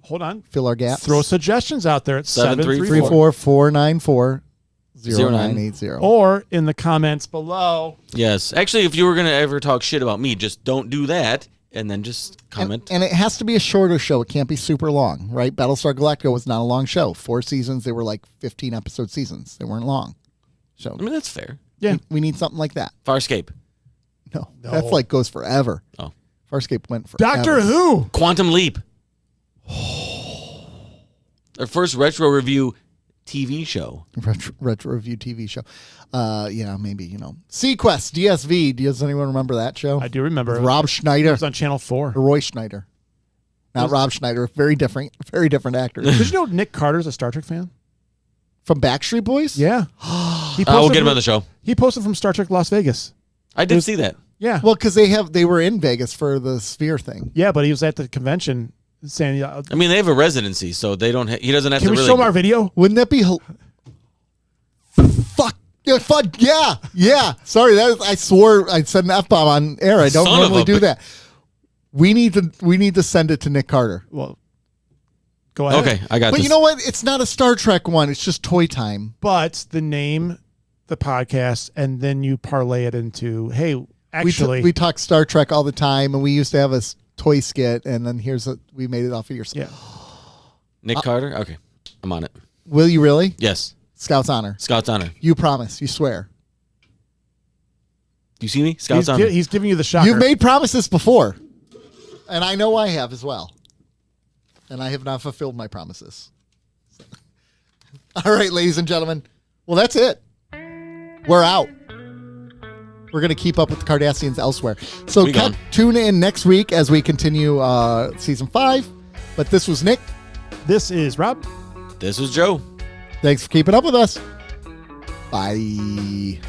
Hold on.
Fill our gaps.
Throw suggestions out there at
734-494-0980.
Or in the comments below.
Yes. Actually, if you were going to ever talk shit about me, just don't do that. And then just comment.
And it has to be a shorter show. It can't be super long, right? Battlestar Galactica was not a long show. 4 seasons. They were like 15-episode seasons. They weren't long. So
I mean, that's fair.
Yeah.
We need something like that.
Farscape.
No. That's like goes forever.
Oh.
Farscape went forever.
Doctor Who.
Quantum Leap. Our first retro review TV show.
Retro review TV show. Yeah, maybe, Sequest, DSV. Does anyone remember that show?
I do remember.
With Rob Schneider.
It was on Channel 4.
Roy Schneider. Not Rob Schneider. Very different actors.
Did you know Nick Carter's a Star Trek fan?
From Backstreet Boys?
Yeah.
We'll get him on the show.
He posted from Star Trek Las Vegas.
I did see that.
Yeah.
Well, because they were in Vegas for the Sphere thing.
Yeah, but he was at the convention saying.
I mean, they have a residency, so they don't. He doesn't have to.
Can we show him our video?
Wouldn't that be? Fuck. Yeah. Sorry, I swore I said an F-bomb on air. I don't normally do that. We need to send it to Nick Carter.
Well, go ahead.
Okay, I got
this. But you know what? It's not a Star Trek one. It's just Toy Time.
But the name, the podcast, and then you parlay it into, hey, actually.
We talk Star Trek all the time, and we used to have a toy skit, and then we made it off of your skit.
Yeah.
Nick Carter? Okay, I'm on it.
Will you really?
Yes.
Scout's honor.
Scout's honor.
You promise. You swear.
Do you see me? Scout's honor.
He's giving you the shocker.
You've made promises before. And I know I have as well. And I have not fulfilled my promises. All right, ladies and gentlemen. Well, that's it. We're out. We're going to keep up with the Cardassians elsewhere. So tune in next week as we continue season 5. But this was Nick.
This is Rob.
This was Joe.
Thanks for keeping up with us. Bye.